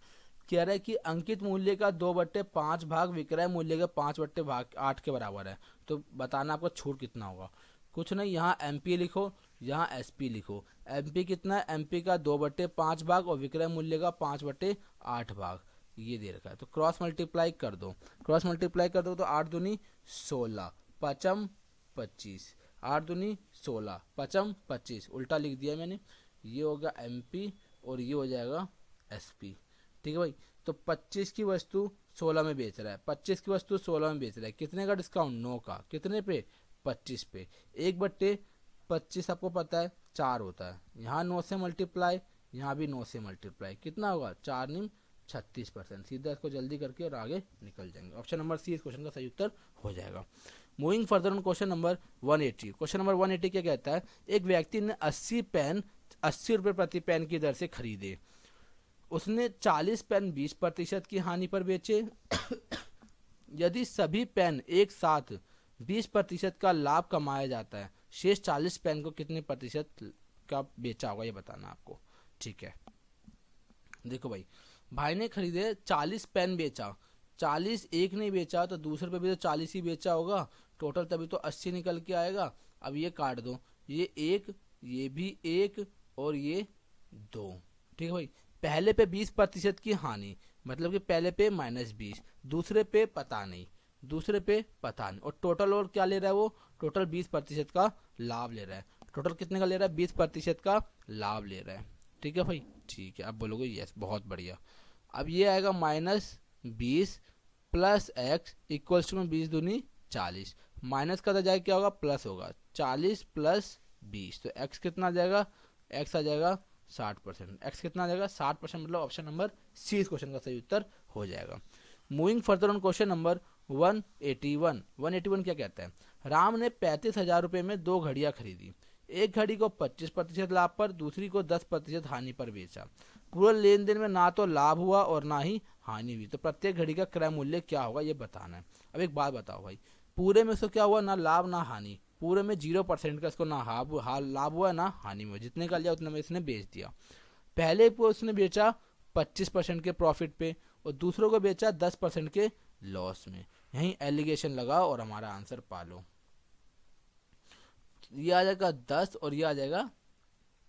कह रहा है कि अंकित मूल्य का 2/5 भाग विक्रय मूल्य के 5/8 के बराबर है। तो बताना आपका छूट कितना होगा। कुछ नहीं, यहाँ एमपी लिखो, यहाँ एसपी लिखो। एमपी कितना है, एमपी का 2/5 भाग और विक्रय मूल्य का 5/8 भाग ये दे रखा है। तो क्रॉस मल्टीप्लाई कर दो, क्रॉस मल्टीप्लाई कर दो तो 8 दूनी 16 पचम 25, 8 दूनी 16 पचम 25, उल्टा लिख दिया मैंने। ये होगा एमपी और ये हो जाएगा एसपी, ठीक है भाई। तो 25 की वस्तु 16 में बेच रहा है, 25 की वस्तु 16 में बेच रहा है, कितने का डिस्काउंट 9 का, कितने पे 25 पे। 1/25 आपको पता है 4 होता है, यहाँ 9 से मल्टीप्लाई, यहाँ भी 9 से मल्टीप्लाई, कितना होगा 4 निम 36%। सीधा इसको जल्दी करके और आगे निकल जाएंगे। ऑप्शन नंबर सी इस क्वेश्चन का सही उत्तर हो जाएगा। Moving further on question number 180। Question number 180 क्या कहता है, एक व्यक्ति ने 80 पेन 80 रुपये प्रति पेन की दर से खरीदे। उसने 40 पेन 20% की हानि पर बेचे। यदि सभी पेन एक साथ 20% का लाभ कमाया जाता है, शेष 40 पेन को कितने प्रतिशत का बेचा होगा ये बताना आपको, ठीक है। देखो भाई ने खरीदे 40 पेन बेचा, 40 एक नहीं बेचा तो दूसरे पे भी तो 40 ही बेचा होगा, टोटल तभी तो 80 निकल के आएगा। अब ये काट दो, ये एक, ये भी एक और ये 2, ठीक है भाई। पहले पे 20% की हानि, मतलब कि पहले पे -20, दूसरे पे पता नहीं, दूसरे पे पता नहीं, और टोटल और क्या ले रहा है वो, टोटल 20% का लाभ ले रहा है। टोटल कितने का ले रहा है 20% का लाभ ले रहा है, ठीक है भाई, ठीक है। अब बोलोगे यस बहुत बढ़िया। अब ये आएगा -20 प्लस एक्स इक्वल्स टू में 20 दूनी 40, माइनस का जाएगा क्या होगा प्लस होगा, 40 प्लस 20, तो एक्स कितना आ जाएगा, एक्स आ जाएगा 60%। एक्स कितना आ जाएगा 60%, मतलब ऑप्शन नंबर सी इस क्वेश्चन का सही उत्तर हो जाएगा। Moving further on question number 181। 181 क्या कहता है, राम ने 35,000 रुपये में 2 घड़ियां खरीदी। एक घड़ी को 25% लाभ पर, दूसरी को 10% हानि पर बेचा। पूरे लेन देन में ना तो लाभ हुआ और ना ही हानि हुई, तो प्रत्येक घड़ी का क्रय मूल्य क्या होगा ये बताना है। अब एक बात बताओ भाई, पूरे में से क्या हुआ, ना लाभ ना हानि, पूरे में 0% का इसको ना लाभ हुआ ना हानि में, जितने का लिया उतने में इसने बेच दिया। पहले को उसने बेचा 25% के प्रॉफिट पे और दूसरों को बेचा 10% के लॉस में। यही एलिगेशन लगाओ और हमारा आंसर पालो। ये आ जाएगा 10 और ये आ जाएगा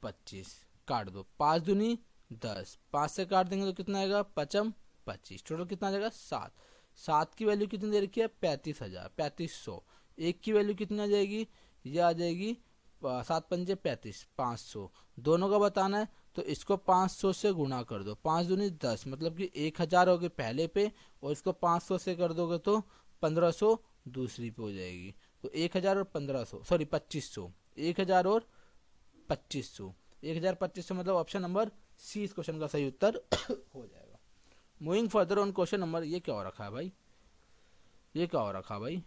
25, काट दो, 5 दूनी 10, 5 से काट देंगे तो कितना आएगा पचम 25, टोटल कितना आ जाएगा 7। 7 की वैल्यू कितनी दे रखी है 35,000 3500। एक की वैल्यू कितनी आ जाएगी, ये आ जाएगी 7 पंजे 35 500। दोनों का बताना है तो इसको 500 से गुणा कर दो, 5 दूनी 10, मतलब कि 1000 हो गए पहले पे और इसको 500 से कर दोगे तो 1500 दूसरी पे हो जाएगी। तो 1000 और 1500 सॉरी 2500, 1000 और 2500, 1000 2500 मतलब ऑप्शन नंबर सी इस क्वेश्चन का सही उत्तर हो जाएगा। Moving further on question number, ये क्या हो रखा है भाई, ये क्या हो रखा है भाई,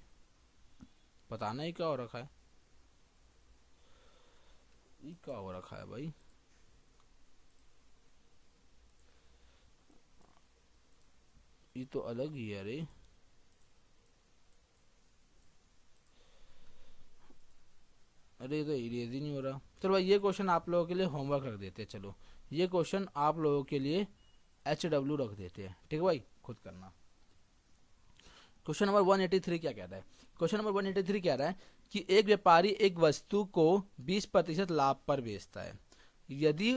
बताना ही क्या हो रखा है, ये क्या हो रखा है भाई, ये तो अलग ही है रे। अरे ये तो इरेज ही नहीं हो रहा। चलो भाई ये क्वेश्चन आप लोगों के लिए होमवर्क रख देते हैं। चलो ये क्वेश्चन आप लोगों के लिए HW रख देते हैं, ठीक है भाई, खुद करना। क्वेश्चन नंबर 183 क्या कह रहा है? क्वेश्चन नंबर 183 कह रहा है कि एक व्यापारी एक वस्तु को 20% लाभ पर बेचता है। यदि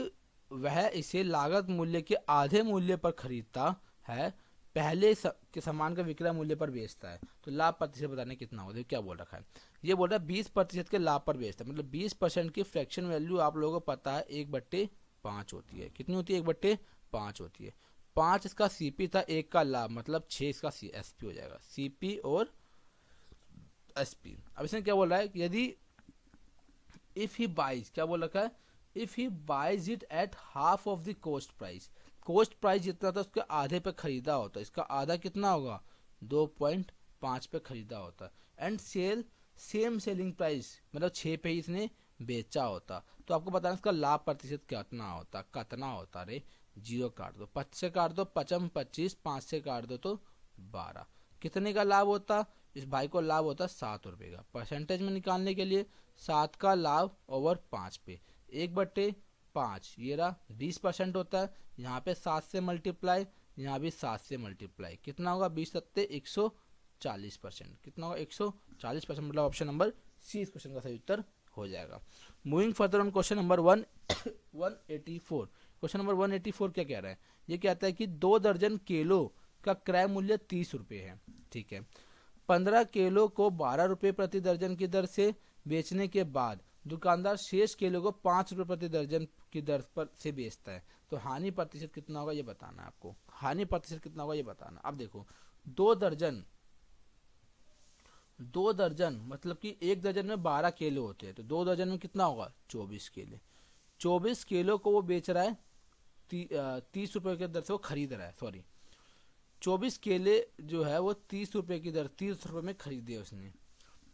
वह इसे लागत मूल्य के आधे मूल्य पर खरीदता है, पहले के सामान का विक्रय मूल्य पर बेचता है, तो लाभ प्रतिशत बताने कितना होगा? क्या बोल रखा है? ये बोल रहा है 20% के लाभ पर बेचता है, मतलब 20% की फ्रैक्शन वैल्यू आप लोगों को पता है 1/5 होती है। कितनी होती है? 1/5 होती है। 5 इसका सीपी था, 1 का लाभ, मतलब 6 इसका एसपी हो जाएगा। सीपी और एसपी। अब इसने क्या बोल रहा है कि यदि इफ ही बाइज, क्या बोल रखा है? If he buys it at half of the cost price. Cost price जितना था उसके आधे पे खरीदा होता है, इसका आधा कितना होगा? 2.5 पे खरीदा होता है। And sell same selling price, मतलब 6 पे ही इसने बेचा होता, तो आपको बताना इसका लाभ प्रतिशत कितना होता? कितना होता रे? 0 काट दो, 5 से काट दो 25, 5 से काट दो तो 12। कितने का लाभ होता? इस भाई को लाभ होता 7 रुपये का। परसेंटेज में निकालने के लिए 7 का लाभ ओवर 5 पे 1/5, ये रहा 20% होता है। यहाँ पे 7 से मल्टीप्लाई, यहाँ भी 7 से मल्टीप्लाई, कितना होगा? 20 सत्ते 140%। कितना होगा? 140%, मतलब ऑप्शन नंबर सी इस क्वेश्चन का सही उत्तर हो जाएगा। Moving further on question number 184। Question number 184 क्या कह रहा है? ये कहता है कि 2 दर्जन केलों का क्रय मूल्य 30 रुपये है, ठीक है। 15 केलों को 12 रुपये प्रति दर्जन की दर से बेचने के बाद दुकानदार शेष केलों को 5 रुपये प्रति दर्जन की दर पर से बेचता है, तो हानि प्रतिशत कितना होगा ये बताना है आपको। हानि प्रतिशत कितना होगा ये बताना। अब देखो 2 दर्जन मतलब कि 1 दर्जन में 12 केले होते हैं, तो 2 दर्जन में कितना होगा? 24 केले। 24 केलों को वो बेच रहा है 30 रुपये की दर से वो खरीद रहा है, सॉरी 24 केले जो है वो 30 रुपये की दर 30 रुपये में खरीदे उसने,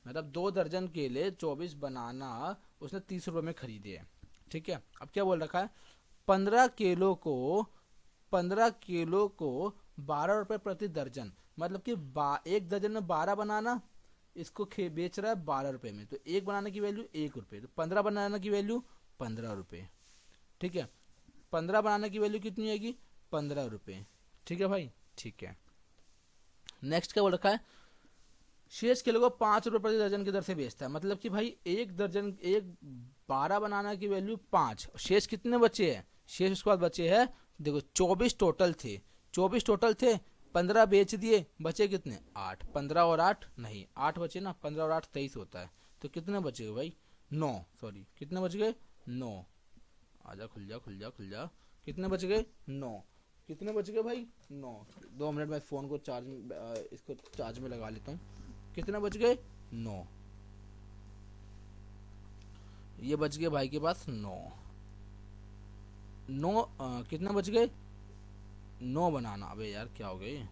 मतलब 2 दर्जन केले 24 बनाना उसने 30 रुपये में खरीदे हैं, ठीक है। अब क्या बोल रखा है? 15 केलों को 12 रुपये प्रति दर्जन, मतलब कि 1 दर्जन में 12 बनाना, इसको बेच रहा है 12 रुपये में, तो 1 बनाने की वैल्यू 1 रुपये, तो 15 बनाने की वैल्यू 15 रुपये, ठीक है। 15 बनाने की वैल्यू कितनी आएगी? 15 रुपये, ठीक है भाई, ठीक है। नेक्स्ट क्या बोल रखा है? शेष केलों को 5 रुपये प्रति दर्जन की दर से बेचता है, मतलब कि भाई 12 बनाने की वैल्यू 5, शेष कितने बचे हैं? शेष उसके बाद बचे हैं, देखो 24 टोटल थे, 15 बेच दिए, बचे कितने? 8। 15 और 8 नहीं, 8 बचे ना, 15 और 8 23 होता है, तो कितने बचे गए भाई? 9, सॉरी कितने बच गए? 9। आजा, खुल जा। कितने बच गए? 9। कितने बच गए भाई? 9। 2 मिनट में फोन को इसको चार्ज में लगा लेता हूँ। कितने बच गए? 9। ये बच गए भाई के पास 9। कितने बच गए? 9 बनाना। अबे यार क्या हो गए?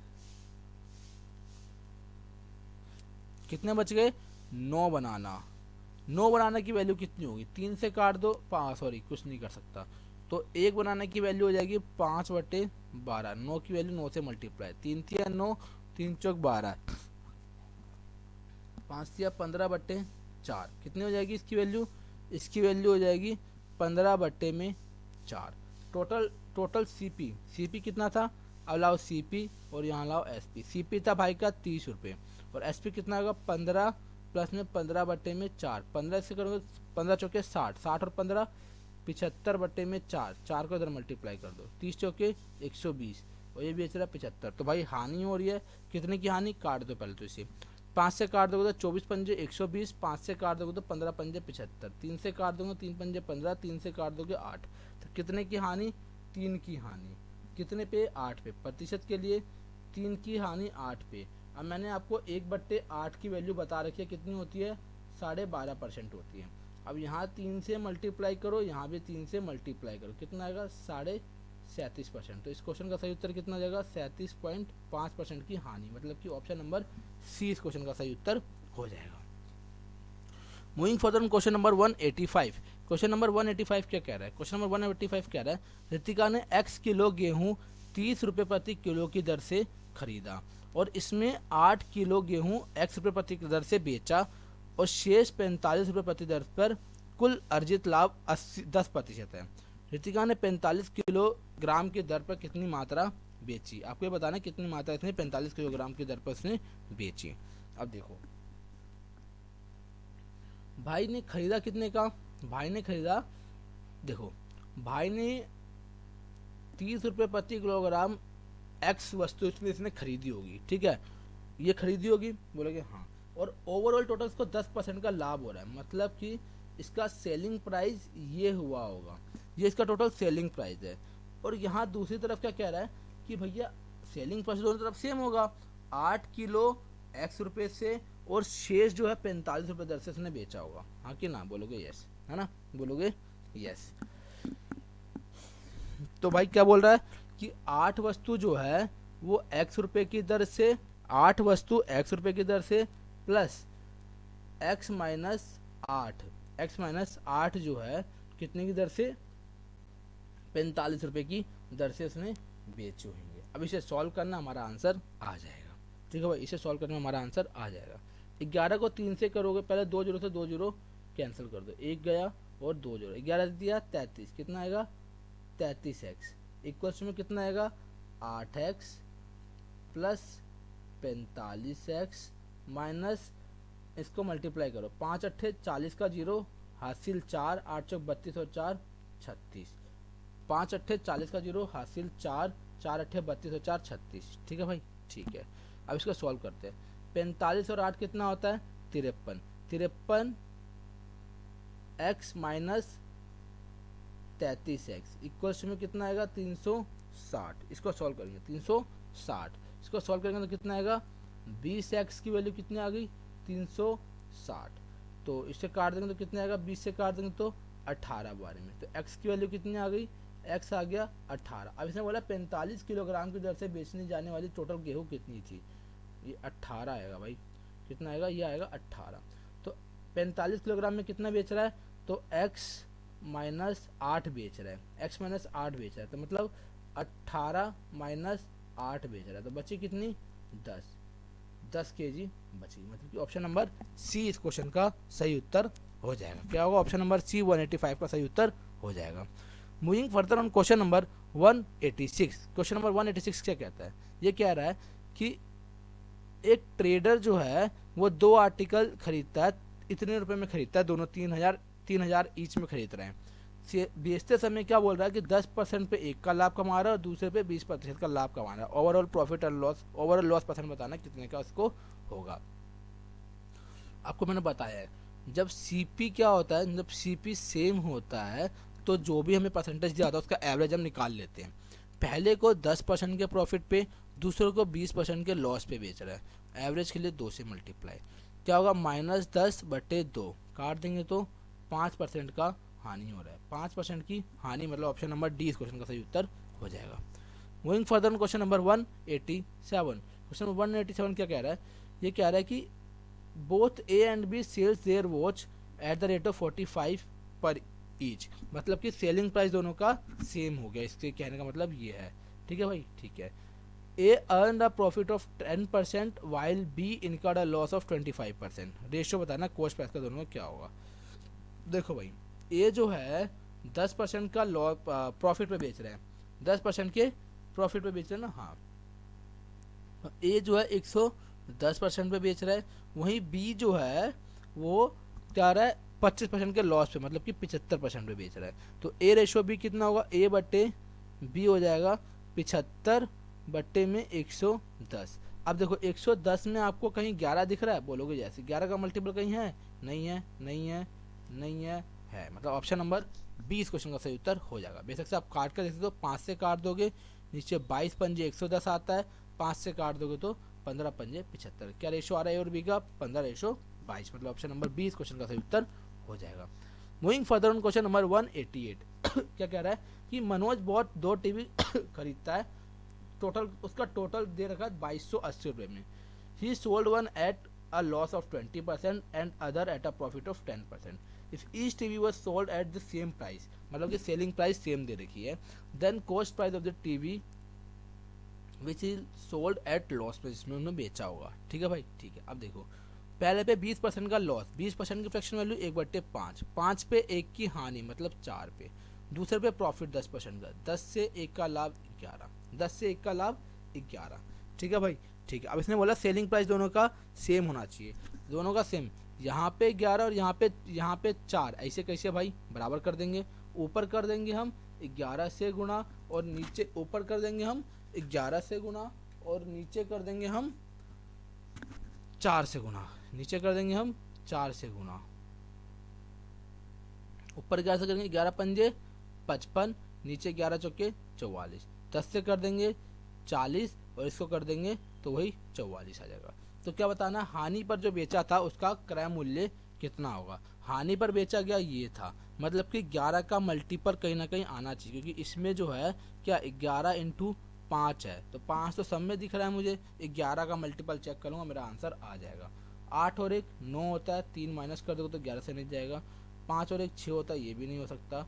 कितने बच गए? 9 बनाना। 9 बनाने की वैल्यू कितनी होगी? 3 से काट दो, सॉरी कुछ नहीं कर सकता, तो 1 बनाने की वैल्यू हो जाएगी 5/12। 9 की वैल्यू 9 से मल्टीप्लाई, 3 तिया 9, 3 चौक 12, 5 तिया 15/4। कितनी हो जाएगी इसकी वैल्यू? इसकी वैल्यू हो जाएगी 15/4। टोटल सीपी कितना था? अब लाओ सीपी और यहाँ लाओ एसपी। सीपी था भाई का 30 रुपये और एसपी कितना होगा? 15 प्लस में 15/4। 15 से करोगे 15 चौके 60, 60 और 15 75/4। 4 को इधर मल्टीप्लाई कर दो, 30 चौके 120 और ये बेच रहा है 75। तो भाई हानि हो रही है। कितने की हानि? काट दो पहले तो इसे। 5 से काट दोगे तो 24 पंजे 120, 5 से काट दोगे तो 15 पंजे 75, 3 से काट दोगे 3 पंजे 15, 3 से काट दोगे 8। तो कितने की हानि? 3 की हानि। कितने पे? 8 पे। प्रतिशत के लिए 3 की हानि 8 पे। अब मैंने आपको 1/8 की वैल्यू बता रखी है, कितनी होती है? 12.5% होती है। अब यहाँ 3 से मल्टीप्लाई करो, यहाँ भी 3 से मल्टीप्लाई करो, कितना आएगा? 37.5%। तो इस क्वेश्चन का सही उत्तर कितना जाएगा? 37.5% की हानि, मतलब कि ऑप्शन नंबर सी इस क्वेश्चन का सही उत्तर हो जाएगा। Moving further question number 185। Question number 185 क्या कह रहा है? क्वेश्चन नंबर 185 कह रहा है रितिका ने x किलो गेहूं 30 रुपये प्रति किलो की दर से खरीदा और इसमें 8 किलो गेहूं x रुपये प्रति दर से बेचा और शेष 45 रुपये प्रति दर पर कुल अर्जित लाभ 10% है। रितिका ने 45 किलोग्राम की दर पर कितनी मात्रा बेची? आपको ये बताना कितनी मात्रा इसने 45 किलोग्राम की दर पर उसने बेची। अब देखो भाई ने खरीदा कितने का? भाई ने खरीदा, देखो भाई ने 30 रुपये प्रति किलोग्राम एक्स वस्तु इसने खरीदी होगी, ठीक है, ये खरीदी होगी, बोलोगे हाँ, और ओवरऑल टोटल इसको 10% का लाभ हो रहा है, मतलब कि इसका सेलिंग प्राइस ये हुआ होगा, ये इसका टोटल सेलिंग प्राइस है। और यहाँ दूसरी तरफ क्या कह रहा है कि भैया सेलिंग प्राइस दोनों तरफ सेम होगा, 8 किलो एक्स रुपये से, और शेष जो है 45 रुपये दर से उसने बेचा होगा, हाँ कि ना? बोलोगे यस, है ना? बोलोगे यस। तो भाई क्या बोल रहा है कि 8 वस्तु जो है वो एक्स रुपये की दर से, 8 वस्तु एक्स रुपये की दर से plus x minus 8, x minus 8 जो है कितने की दर से? 45 रुपये की दर से उसने बेचे होंगे। अब इसे सॉल्व करना, हमारा आंसर आ जाएगा, ठीक है भाई, इसे सॉल्व करने में हमारा आंसर आ जाएगा। 11 को 3 से करोगे, पहले 2 जीरो से 2 जीरो कैंसिल कर दो, 1 गया और 2 जीरो, 11 दिया 33, कितना आएगा? 33x इक्वल्स में कितना आएगा? 8x प्लस 45x माइनस, इसको मल्टीप्लाई करो, 5 अट्ठे 40 का जीरो, हासिल 4, 8 चौक 32 और 4 36, 5 अट्ठे 40 का जीरो, हासिल 4, 4 अट्ठे 32 और 4 36, ठीक है भाई, ठीक है। अब इसको सॉल्व करते हैं। 45 और 8 कितना होता है? 53, 53 x माइनस 33x इक्वल्स में कितना आएगा? 360। इसको सॉल्व करेंगे, 360, इसको सॉल्व करेंगे तो कितना आएगा? 20x की वैल्यू कितनी आ गई? 360। तो इससे काट देंगे तो कितने आएगा? 20 से काट देंगे तो 18 बारे में, तो x की वैल्यू कितनी आ गई? x आ गया 18। अब इसने बोला 45 किलोग्राम की दर से बेचने जाने वाली टोटल गेहूँ कितनी थी? ये 18 आएगा भाई, कितना आएगा? ये आएगा 18। तो 45 किलोग्राम में कितना बेच रहा है? तो x माइनस 8 बेच रहा है, x माइनस 8 बेच रहा है, तो मतलब 18 माइनस 8 बेच रहा है, तो बची कितनी? 10 केजी बची, मतलब कि ऑप्शन नंबर सी इस क्वेश्चन का सही उत्तर हो जाएगा। क्या होगा? ऑप्शन नंबर सी 185 का सही उत्तर हो जाएगा। Moving further on question number 186। Question number 186 क्या कहता है? ये कह रहा है कि एक ट्रेडर जो है वो 2 आर्टिकल खरीदता है, इतने रुपए में खरीदता है, दोनों 3000 ईच में खरीद रहे हैं। बेचते समय क्या बोल रहा है कि 10% पे एक का लाभ कमा रहा है और दूसरे पे 20% का लाभ कमा रहा है। ओवरऑल प्रॉफिट और लॉस, ओवरऑल लॉस परसेंट बताना कितने का उसको होगा। आपको मैंने बताया है जब सीपी क्या होता है, जब सीपी सेम होता है तो जो भी हमें परसेंटेज दिया होता है उसका एवरेज हम निकाल लेते हैं। पहले को 10% के प्रॉफिट पे, दूसरे को 20% के लॉस पे बेच रहा है, एवरेज के लिए 2 से मल्टीप्लाई, क्या होगा? -10/2 काट देंगे तो 5% का हानि हो रहा है, 5% की हानि, मतलब ऑप्शन नंबर डी इस क्वेश्चन का सही उत्तर हो जाएगा। Moving further question number 187। Question number 187 क्या कह रहा है? ये कह रहा है कि both A and B sells their watch at the rate of 45 per each, मतलब कि सेलिंग प्राइस दोनों का सेम हो गया, इसके कहने का मतलब ये है, ठीक है भाई, ठीक है। A earn a profit of 10% while B incurred a loss of 25%। Ratio बताना कॉस्ट प्राइस का दोनों में क्या होगा। देखो भाई, ए जो है 10% का लॉस प्रॉफिट पे बेच रहे हैं, 10% के प्रॉफिट पे बेच रहे हैं ना, हाँ, ए जो है 110% पे बेच रहा है, वहीं बी जो है वो क्या रहा है? 25% के लॉस पे, मतलब कि 75% पे बेच रहा है। तो ए रेशियो बी कितना होगा? ए बट्टे बी हो जाएगा 75 बट्टे में 110। अब देखो 110 में आपको कहीं 11 दिख रहा है? बोलोगे जैसे 11 का मल्टीपल कहीं है? नहीं है, नहीं है, नहीं है, मतलब ऑप्शन नंबर बी इस क्वेश्चन का सही उत्तर हो जाएगा। बेशक से आप काट कर देखते तो 5 से काट दोगे, नीचे 22 पंजे 110 आता है, 5 से काट दोगे तो 15 पंजे 75। क्या रेशो आ रहा है और बी का? 15:22, मतलब ऑप्शन नंबर बी इस क्वेश्चन का सही उत्तर हो जाएगा। Moving further on question number 188। क्या कह रहा है कि मनोज बहुत 2 टीवी खरीदता है, टोटल उसका टोटल दे रखा है 2280 रुपये में। He sold one at a loss of 20% and other at a profit of 10%। If each TV was sold at the same price, मतलब कि सेलिंग प्राइस सेम दे रखी है, then cost price of the TV which is sold at loss पे, जिसमें उन्होंने बेचा होगा, ठीक है भाई, ठीक है। अब देखो पहले पे 20% का लॉस, 20% की फ्रैक्शन वैल्यू 1/5, 5 पे 1 की हानि मतलब 4 पे। दूसरे पे प्रॉफिट 10% का, 10 से 1 का लाभ 11, 10 से 1 का लाभ 11। ठीक है भाई, ठीक है। अब इसने बोला सेलिंग प्राइस दोनों का सेम होना चाहिए, दोनों का सेम। यहाँ पे 11 और यहाँ पे 4, ऐसे कैसे भाई, बराबर कर देंगे। ऊपर कर देंगे हम 11 से गुणा, और नीचे ऊपर कर देंगे हम 11 से गुणा, और नीचे कर देंगे हम 4 से गुणा, नीचे कर देंगे हम 4 से गुणा। ऊपर 11 से करेंगे 11 पंजे 55, नीचे 11 चौके 44, 10 से कर देंगे 40 और इसको कर देंगे तो वही 44 आ जाएगा। तो क्या बताना, हानि पर जो बेचा था उसका क्रय मूल्य कितना होगा। हानि पर बेचा गया ये था, मतलब कि 11 का मल्टीपल कहीं ना कहीं आना चाहिए, क्योंकि इसमें जो है क्या 11 इंटू 5 है, तो 5 तो सब में दिख रहा है मुझे, 11 का मल्टीपल चेक करूँगा मेरा आंसर आ जाएगा। 8 और 1 9 होता है, 3 माइनस कर दोगे तो 11 से नहीं जाएगा। 5 और 1 6 होता है, ये भी नहीं हो सकता।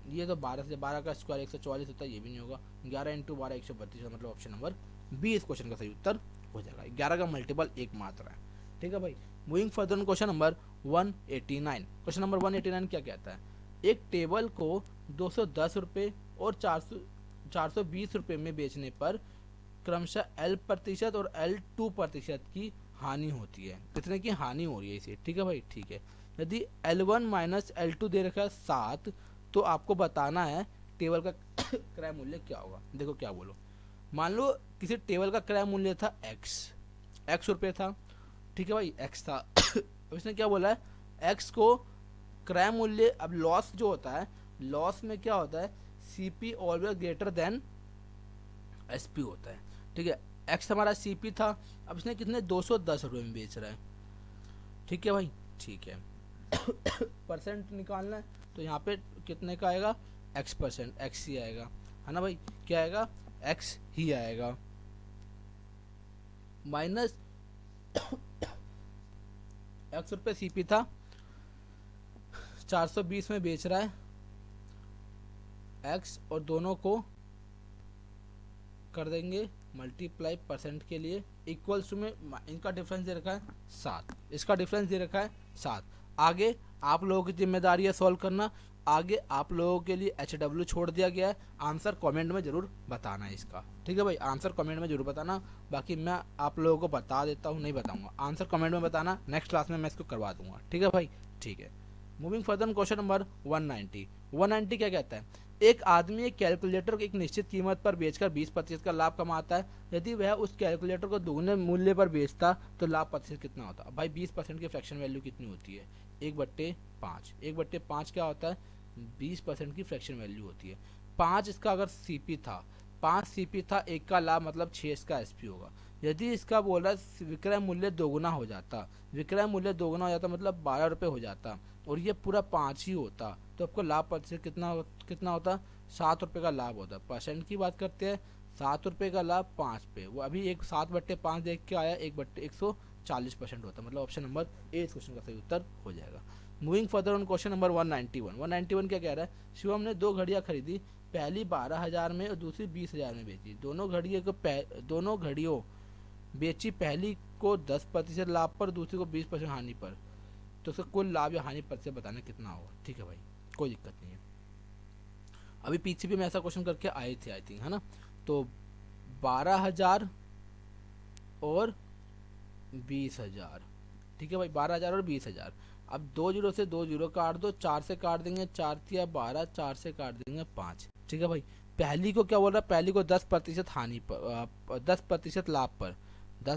ये तो 12 से 12 का स्क्वायर 144 होता है, ये भी नहीं होगा। 11 इंटू 12 132, मतलब ऑप्शन नंबर बी इस क्वेश्चन का सही उत्तर हो जाएगा। 11 का मल्टीपल एक मात्र है। ठीक है भाई, moving further on question number 189। Question number 189 क्या कहता है, एक टेबल को 210 रुपये और 420 रुपये में बेचने पर क्रमशः L% और L2% की हानि होती है। कितने की हानि हो रही है इसे। ठीक है भाई, ठीक है। यदि L1 माइनस L2 दे रखा है 7, तो आपको बताना है टेबल का क्रय मूल्य क्या होगा। देखो क्या बोलो, मान लो किसी टेबल का क्रय मूल्य था x रुपये था। ठीक है भाई, x था। अब इसने क्या बोला है, x को क्रय मूल्य, अब लॉस जो होता है, लॉस में क्या होता है, CP always greater than SP होता है। ठीक है, x हमारा CP था, अब इसने कितने 210 रुपये में बेच रहा है। ठीक है भाई, ठीक है। परसेंट निकालना है तो यहाँ पे कितने का आएगा, x%, x ही आएगा, है ना भाई, क्या आएगा, x ही आएगा। माइनस x रुपये CP था, 420 में बेच रहा है x, और दोनों को कर देंगे मल्टीप्लाई परसेंट के लिए, इक्वल्स टू में इनका डिफरेंस दे रखा है 7, इसका डिफरेंस दे रखा है 7। आगे आप लोगों की जिम्मेदारी है सॉल्व करना, आगे आप लोगों के लिए HW छोड़ दिया गया है। आंसर कमेंट में जरूर बताना है इसका। ठीक है भाई, आंसर कमेंट में जरूर बताना, बाकी मैं आप लोगों को बता देता हूँ, नहीं बताऊंगा, आंसर कमेंट में बताना, नेक्स्ट क्लास में मैं इसको करवा दूंगा। ठीक है भाई, ठीक है। मूविंग फर्दर क्वेश्चन नंबर 190 क्या कहता है, एक आदमी एक कैलकुलेटर को एक निश्चित कीमत पर बेचकर 20% का लाभ कमाता है। यदि वह उस कैलकुलेटर को दोगुने मूल्य पर बेचता तो लाभ प्रतिशत कितना होता। भाई 20% की फ्रैक्शन वैल्यू कितनी होती है, 1/5। 1/5 क्या होता है, 20% की फ्रैक्शन वैल्यू होती है। 5 इसका अगर CP था, 5 CP था, 1 का लाभ मतलब 6 इसका SP होगा। यदि इसका बोला विक्रय मूल्य दोगुना हो जाता, विक्रय मूल्य दोगुना हो जाता मतलब 12 रुपये हो जाता, और ये पूरा 5 ही होता, तो आपको लाभ प्रतिशत कितना होता, 7 रुपये का लाभ होता। परसेंट की बात करते हैं, 7 रुपये का लाभ 5 पे, वो अभी एक 7/5 देख के आया, 1/140% होता, मतलब ऑप्शन नंबर ए इस क्वेश्चन का सही उत्तर हो जाएगा। Moving further on question number 191 क्या कह रहा है, शिवम ने 2 घड़ियां खरीदी, पहली 12,000 में और दूसरी 20,000 में बेची। दोनों घड़ियों बेची, पहली को 10% लाभ पर, दूसरी को 20% हानि पर, तो उसका कुल लाभ या हानि प्रतिशत बताना कितना होगा। ठीक है भाई, कोई दिक्कत नहीं है, अभी पीछे भी मैं ऐसा क्वेश्चन करके आए थे आई थिंक, है ना। तो 12,000 और 20,000, ठीक है भाई, 12,000 और 20,000। अब 2 जीरो से 2 जीरो काट दो, 4 से काट देंगे 4 तिया 12, 4 से काट देंगे 5। ठीक है भाई, पहली को क्या बोल रहा है, पहली को 10% हानि पर, 10% लाभ पर,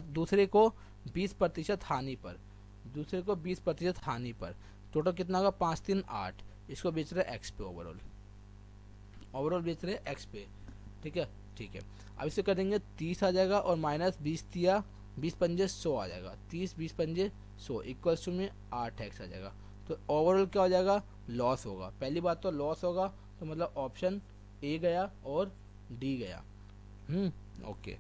दूसरे को 20% हानि पर, दूसरे को 20% हानि पर, टोटल कितना होगा, 5 3 8। इसको बेच रहे एक्स पे, ओवरऑल बेच रहे एक्स पे। ठीक है, ठीक है। अब इसे कर देंगे 30 आ जाएगा, और माइनस 20 तिया 20 पंजे 100 आ जाएगा, 30 20 पंजे 100 इक्वल्स टू में 8x आ जाएगा। तो ओवरऑल क्या हो जाएगा, लॉस होगा। पहली बात तो लॉस होगा, तो मतलब ऑप्शन ए गया और डी गया। ओके,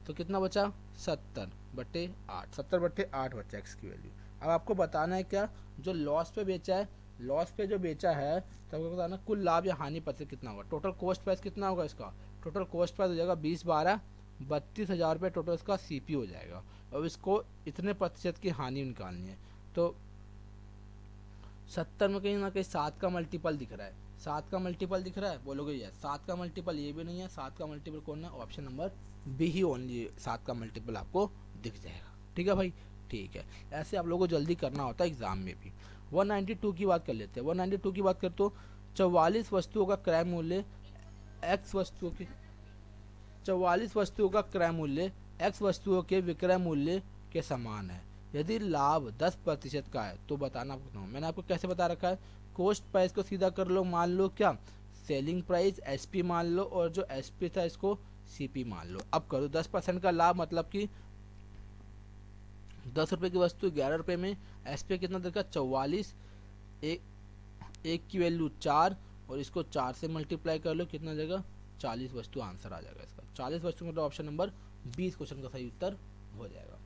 तो कितना बचा, 70/8, 70/8 बचा एक्स की वैल्यू। अब आपको बताना है क्या, जो लॉस पे बेचा है, लॉस पे जो बेचा है, तो आपको बताना कुल लाभ या हानि प्रतिशत कितना होगा। टोटल कॉस्ट प्राइस कितना होगा इसका, टोटल कॉस्ट प्राइस हो जाएगा 20 12 32,000 रुपये टोटल इसका सीपी हो जाएगा। अब इसको इतने प्रतिशत की हानि निकालनी है, तो 70 में कहीं ना कहीं 7 का मल्टीपल दिख रहा है, 7 का मल्टीपल दिख रहा है, बोलोगे ये 7 का मल्टीपल ये भी नहीं है, 7 का मल्टीपल कौन है, ऑप्शन नंबर बी ही ओनली 7 का मल्टीपल आपको दिख जाएगा। ठीक है भाई, ठीक है। ऐसे आप लोगों को जल्दी करना होता है एग्जाम में भी। 192 की बात कर लेते हैं। 192 की बात कर तो 44 वस्तुओं का क्रय मूल्य एक्स वस्तुओं के 44 वस्तुओं का क्रय मूल्य एक्स वस्तुओं के विक्रय मूल्य के समान है। यदि लाभ 10% का है तो बताना आपको। मैंने आपको कैसे बता रखा है, कॉस्ट प्राइस को सीधा कर लो, मान लो क्या सेलिंग प्राइस एसपी मान लो, और जो एसपी था इसको सीपी मान लो। अब करो 10% का लाभ, मतलब कि 10 रुपये की वस्तु 11 रुपये में, एसपी कितना देगा 44, एक की वैल्यू 4, और इसको 4 से मल्टीप्लाई कर लो, कितना देगा 40 वस्तु आंसर आ जाएगा इसका। 40 वस्तु मतलब ऑप्शन नंबर 20 क्वेश्चन का सही उत्तर हो जाएगा।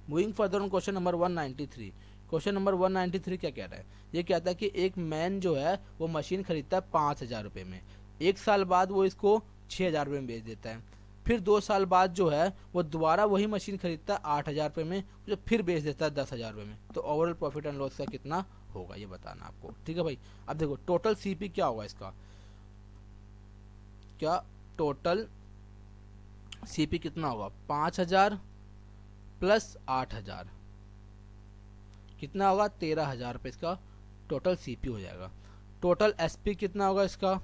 Moving further on question number 193। Question number 193 क्या कह रहा है, ये कहता है कि एक मैन जो है वो मशीन खरीदता है 5,000 रुपये में, 1 साल बाद वो इसको 6,000 रुपये में बेच देता है। फिर 2 साल बाद जो है वो दोबारा वही मशीन खरीदता है 8,000 रुपये में, जो फिर बेच देता है 10,000 रुपये में। तो ओवरऑल प्रॉफिट एंड लॉस का कितना होगा ये बताना आपको। ठीक है भाई, अब देखो टोटल सीपी क्या होगा इसका, क्या टोटल सीपी कितना होगा, 5,000 प्लस 8,000 कितना होगा 13,000 रुपये इसका टोटल सीपी हो जाएगा। टोटल एसपी कितना होगा इसका,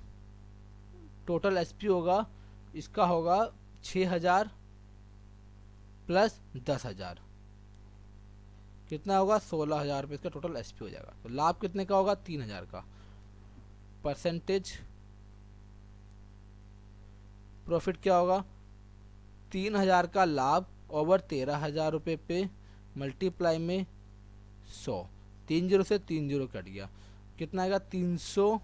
टोटल एसपी होगा इसका होगा 6,000 प्लस 10,000 कितना होगा 16,000 रुपये इसका टोटल एसपी हो जाएगा। तो लाभ कितने का होगा 3,000 का। परसेंटेज प्रॉफिट क्या होगा, 3,000 का लाभ ओवर 13,000 रुपये पे मल्टीप्लाई में 100, 3 जीरो से 3 जीरो कट गया, कितना आएगा 300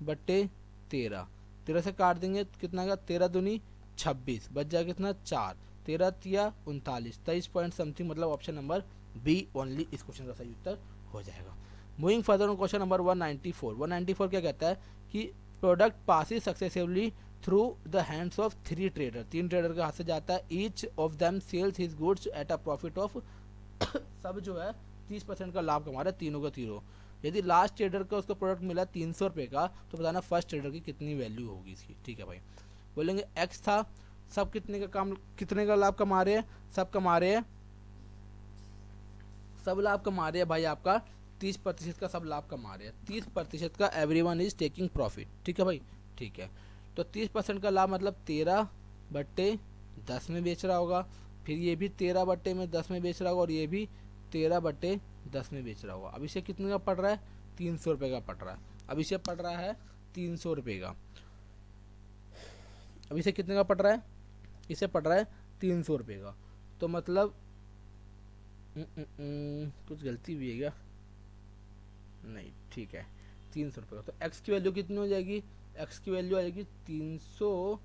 बटे 13, 13 से काट देंगे कितना आएगा 13 दूनी 26, बच जाएगा कितना 4, 13 तिया 39, 23 पॉइंट समथिंग, मतलब ऑप्शन नंबर बी ओनली इस क्वेश्चन का सही उत्तर हो जाएगा। Moving further on question number 194। 194 क्या कहता है कि product passes successively through the hands of 3 trader, 3 trader के हाथ से जाता है, each of them sales his goods at a profit of सब जो है 30% का लाभ कमा रहा है तीनों का तीनों। यदि लास्ट ट्रेडर का उसको प्रोडक्ट मिला 300 रुपये का, तो बताना फर्स्ट ट्रेडर की कितनी वैल्यू होगी इसकी। ठीक है भाई, बोलेंगे एक्स था, सब कितने का लाभ कमा रहे हैं, सब कमा रहे हैं, सब लाभ कमा रहे हैं भाई आपका 30% का सब लाभ कमा रहे हैं, 30% का एवरीवन इज टेकिंग प्रॉफिट। ठीक है भाई, ठीक है। तो 30% का लाभ मतलब 13 बट्टे 10 में बेच रहा होगा, फिर ये भी 13 बट्टे में 10 में बेच रहा होगा, और ये भी 13 बट्टे 10 में बेच रहा होगा। अब इसे कितने का पड़ रहा है 300 रुपये का पड़ रहा है, अब इसे पड़ रहा है 300 रुपये का, अब इसे कितने का पड़ रहा है, इसे पड़ रहा है 300 रुपये का। तो मतलब कुछ गलती भी है क्या, नहीं ठीक है 300 रुपये का। तो एक्स की वैल्यू कितनी हो जाएगी, एक्स की वैल्यू आएगी 300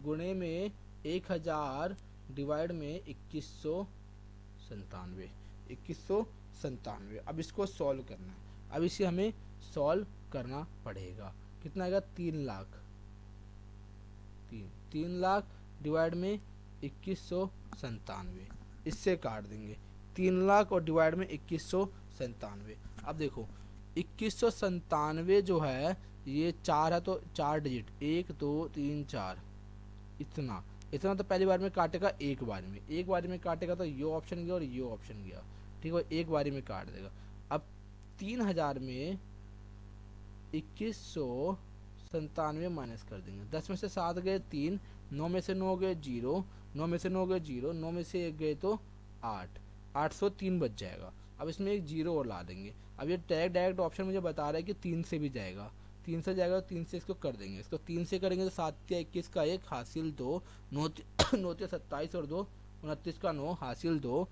गुणे में 1,000 डिवाइड में 2197, 2197। अब इसको सॉल्व करना है, अब इसे हमें सॉल्व करना पड़ेगा। कितना आएगा 3 लाख, 3 लाख डिवाइड में 2197, इससे काट देंगे 3 लाख और डिवाइड में 2197। अब देखो 2197 जो है ये 4 है, तो 4 डिजिट 1 2 3 4 इतना इतना तो पहली बार में काटेगा, एक बार में काटेगा, तो ये ऑप्शन गया और ये ऑप्शन गया। ठीक है, एक बारी में काट देगा। अब 3,000 में 2197 माइनस कर देंगे, 10 में से 7 गए 3, 9 में से 9 गए 0, 9 में से 9 गए 0, 9 में से 1 गए तो 8, 803 बच जाएगा। अब इसमें एक 0 और ला देंगे। अब ये डायरेक्ट ऑप्शन मुझे बता रहा है कि 3 से भी जाएगा, 3 से जाएगा तो 3 से इसको कर देंगे, इसको 3 से करेंगे तो 7 या 21 का 1 हासिल 2, 9 9 27 और 2 29 का 9 हासिल 2।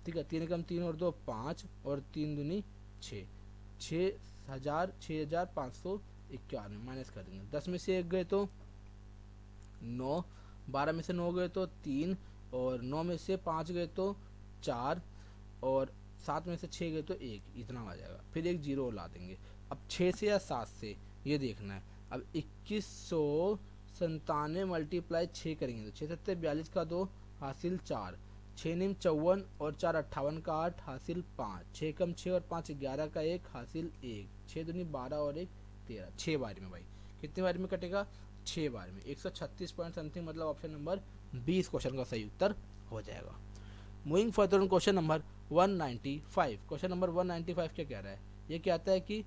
ठीक है, 3 कम 3 और 2 5 और 3 दूनी 6, 6,591 माइनस कर देंगे। 10 में से 1 गए तो 9, 12 में से 9 गए तो 3, और 9 में से 5 गए तो 4, और 7 में से 6 गए तो 1, इतना आ जाएगा। फिर एक 0 ला देंगे। अब 6 से या 7 से ये देखना है। अब 97 मल्टीप्लाई 6 करेंगे तो 6 सत्ते 42 का 2 हासिल 4, 6 निम 54 और 4 58 का 8 हासिल 5, 6 कम 6 और 5 11 का 1 हासिल 1, 6 दूनी 12 और 1 13, 6 बार में भाई कितनी बार में कटेगा, 6 बार में 136 पॉइंट समथिंग, मतलब ऑप्शन नंबर 20 क्वेश्चन का सही उत्तर हो जाएगा। Moving further on question number 195। Question number 195 क्या कह रहा है, ये कहता है कि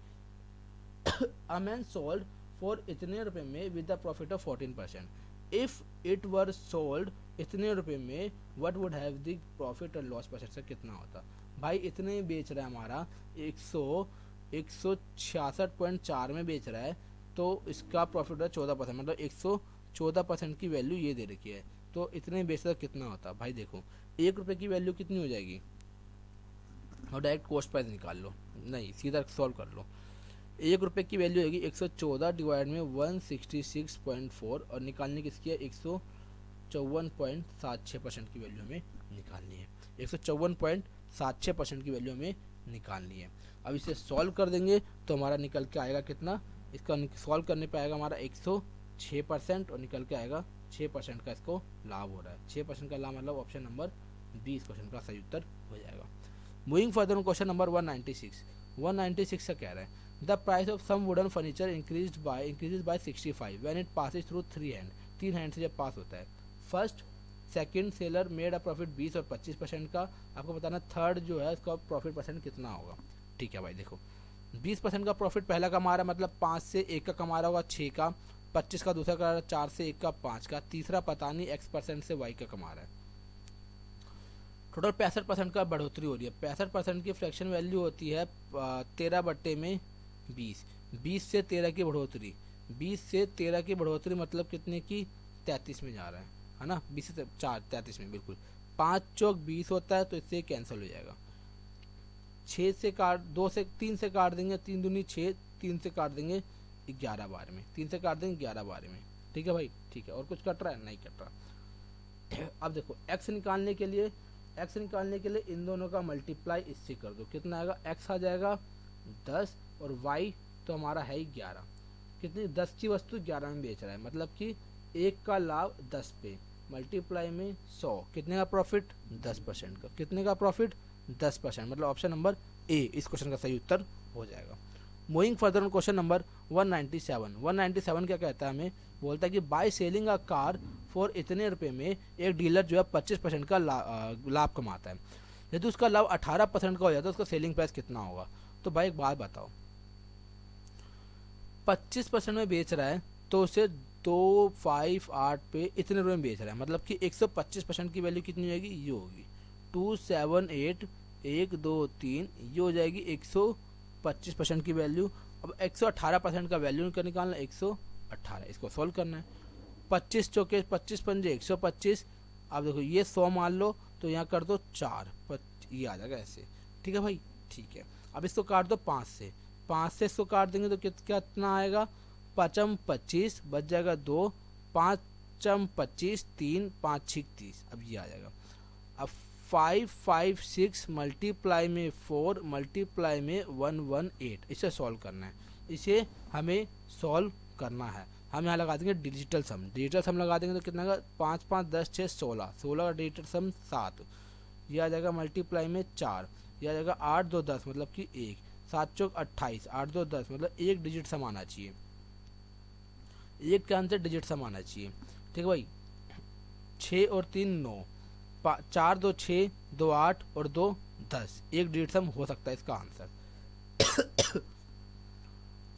अ मैन सोल्ड फॉर इतने रुपए में with the profit of 14%, if it were sold इतने रुपए में what would have the profit और लॉस परसेंट से कितना होता। भाई इतने में बेच रहा है हमारा 166.4 में बेच रहा है, तो इसका प्रॉफिट है 14%, मतलब 114% की वैल्यू ये दे रखी है, तो इतने में बेच रहा कितना होता। भाई देखो 1 रुपये की वैल्यू कितनी हो जाएगी, और डायरेक्ट कॉस्ट प्राइस निकाल लो, नहीं सीधा सॉल्व कर लो। 1 रुपये की वैल्यू होगी 114 डिवाइड में 166.4, और निकालनी किसकी है 154.76% की वैल्यू हमें निकालनी है, 154.76% की वैल्यू हमें निकालनी है। अब इसे सॉल्व कर देंगे तो हमारा निकल के आएगा कितना, इसका सॉल्व करने पे आएगा हमारा 106%, और निकल के आएगा 6% का इसको लाभ हो रहा है। 6% का लाभ मतलब ऑप्शन नंबर 20 क्वेश्चन का सही उत्तर हो जाएगा। Moving further on question number 196 से कह रहा है the price of some wooden furniture increase by 65 when it passes through 3 hand से जब पास होता है। First second seller made a profit 20 और 25% का, आपको बताना थर्ड जो है इसका प्रॉफिट परसेंट कितना होगा। ठीक है भाई देखो 20% का प्रॉफिट पहला कमा रहा है, मतलब 5 से 1 का कमा रहा होगा 6 का, 25 का दूसरा कमा रहा है 4 से 1 का 5 का, तीसरा पता नहीं x% से y का कमा रहा है। टोटल 65% का बढ़ोतरी हो रही है। 65% की फ्रैक्शन वैल्यू होती है 13/20, 20 से 13 की बढ़ोतरी, 20 से 13 की बढ़ोतरी मतलब कितने की 33 में जा रहा है ना, 20 से 4 33 में बिल्कुल। 5 चौक 20 होता है तो इससे कैंसिल हो जाएगा। 6 से काट 2 से 3 से काट देंगे, 3 दूनी 6, 3 से काट देंगे 11 बार में, 3 से काट देंगे 11 बार में। ठीक है भाई ठीक है, और कुछ कट रहा है नहीं कट रहा। अब देखो x निकालने के लिए इन दोनों का मल्टीप्लाई इससे कर दो, कितना आएगा, x आ जाएगा 10 और y तो हमारा है ही 11। कितनी 10 की वस्तु 11 में बेच रहा है, मतलब कि 1 का लाभ 10 पे मल्टीप्लाई में 100, कितने का प्रॉफिट 10% का, कितने का प्रॉफिट 10%, मतलब ऑप्शन नंबर ए इस क्वेश्चन का सही उत्तर हो जाएगा। Moving further on question number 197 क्या कहता है, हमें बोलता है कि by selling a car for इतने रुपए में एक डीलर जो है 25% का लाभ कमाता है। यदि उसका लाभ 18% का हो जाता है तो उसका सेलिंग प्राइस कितना होगा। तो भाई एक बात बताओ, 25% में बेच रहा है तो उसे 258 पे इतने रुपए में बेच रहा है, मतलब कि 125% की वैल्यू कितनी होगी, ये होगी 278 1 2 3, ये हो जाएगी 125% की वैल्यू। अब 118% का वैल्यू निकालना 118, इसको सॉल्व करना है। 25 चौके 25 पंजे 125, अब देखो ये 100 मान लो तो यहाँ कर दो 4, ये आ जाएगा ऐसे। ठीक है भाई ठीक है, अब इसको काट दो 5 से इसको काट देंगे तो कितना आएगा, 5 25 बच जाएगा 2, 5 25 3 5 6 30, अब ये आ जाएगा। अब 5 5 6 मल्टीप्लाई में 4 मल्टीप्लाई में 118, इसे सॉल्व करना है, इसे हमें सॉल्व करना है। हम यहाँ लगा देंगे डिजिटल सम लगा देंगे तो कितना का 5 5 10 6 16 का डिजिटल सम 7, यह आ जाएगा मल्टीप्लाई में 4, यह आ जाएगा 8 2 10 मतलब कि 1, 7 चौक 28, 8 2 10 मतलब एक डिजिट सम आना चाहिए, एक के आंसर डिजिट सम आना चाहिए। ठीक है भाई, 6 और 3 9, 4 2 6 2 8 और 2 10, एक डिजिट सम हो सकता है इसका आंसर।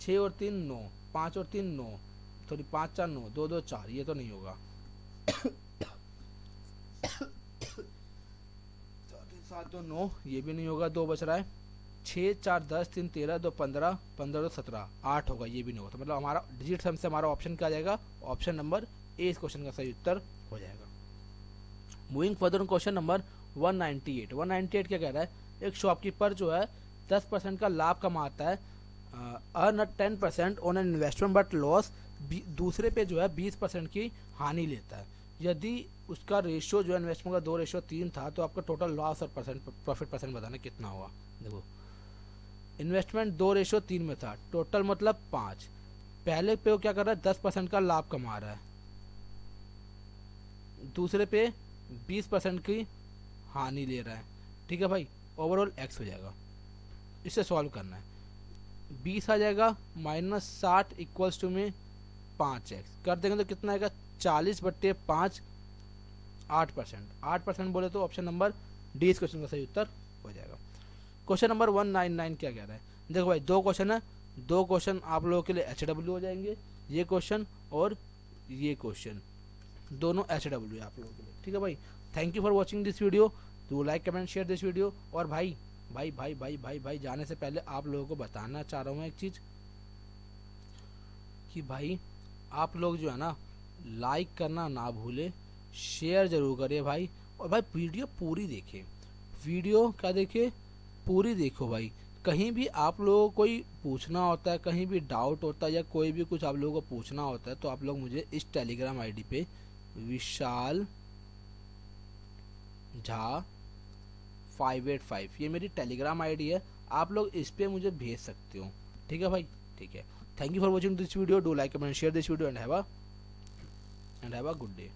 6 और 3 9, 5 और 3 9, सॉरी 5 4 9, 2 2 4, ये तो नहीं होगा। 7 2 9, ये भी नहीं होगा, 2 बच रहा है। 6 4 10 3 13 2 15 15 2 17, 8 होगा, ये भी नहीं होगा। तो मतलब हमारा डिजिट सम से हमारा ऑप्शन क्या आ जाएगा, ऑप्शन नंबर ए इस क्वेश्चन का सही उत्तर हो जाएगा। मूविंग फर्दर क्वेश्चन नंबर 198 क्या कह रहा है, एक शॉपकीपर जो है 10% का लाभ कमाता है, earn 10% on an investment but loss, दूसरे पे जो है 20% की हानि लेता है। यदि उसका रेशियो जो है इन्वेस्टमेंट का 2:3 था तो आपका टोटल लॉस और प्रॉफिट परसेंट बताना कितना होगा। देखो इन्वेस्टमेंट 2:3 में था, टोटल मतलब 5, पहले पे वो क्या कर रहा है 10% का लाभ कमा रहा है, दूसरे पे 20% की हानि ले रहा है, ठीक है भाई, ओवरऑल x हो जाएगा। इससे सॉल्व करना है, 20 आ जाएगा माइनस 60 इक्वल्स टू में 5x कर देंगे तो कितना आएगा 40/5 8%। 8% बोले तो ऑप्शन नंबर डी इस क्वेश्चन का सही उत्तर हो जाएगा। क्वेश्चन नंबर 199 क्या कह रहा है, देखो भाई दो क्वेश्चन है, दो क्वेश्चन आप लोगों के लिए HW हो जाएंगे, ये क्वेश्चन और ये क्वेश्चन दोनों HW है आप लोगों के लिए, ठीक है भाई। Thank you for watching this video, do like comment share this video. और भाई भाई भाई भाई भाई भाई जाने से पहले आप लोगों को बताना चाह रहा हूँ एक चीज़ कि भाई आप लोग जो है ना लाइक करना ना भूले, शेयर जरूर करिए भाई, और भाई वीडियो पूरी देखें, वीडियो क्या देखे पूरी देखो भाई। कहीं भी आप लोगों को कोई पूछना होता है, कहीं भी डाउट होता है या कोई भी कुछ आप लोगों को पूछना होता है तो आप लोग मुझे इस टेलीग्राम आईडी पे विशाल झा 585 ये मेरी टेलीग्राम आईडी है, आप लोग इस पे मुझे भेज सकते हो, ठीक है भाई, ठीक है। Thank you for watching this video, do like comment share this video and have a good day.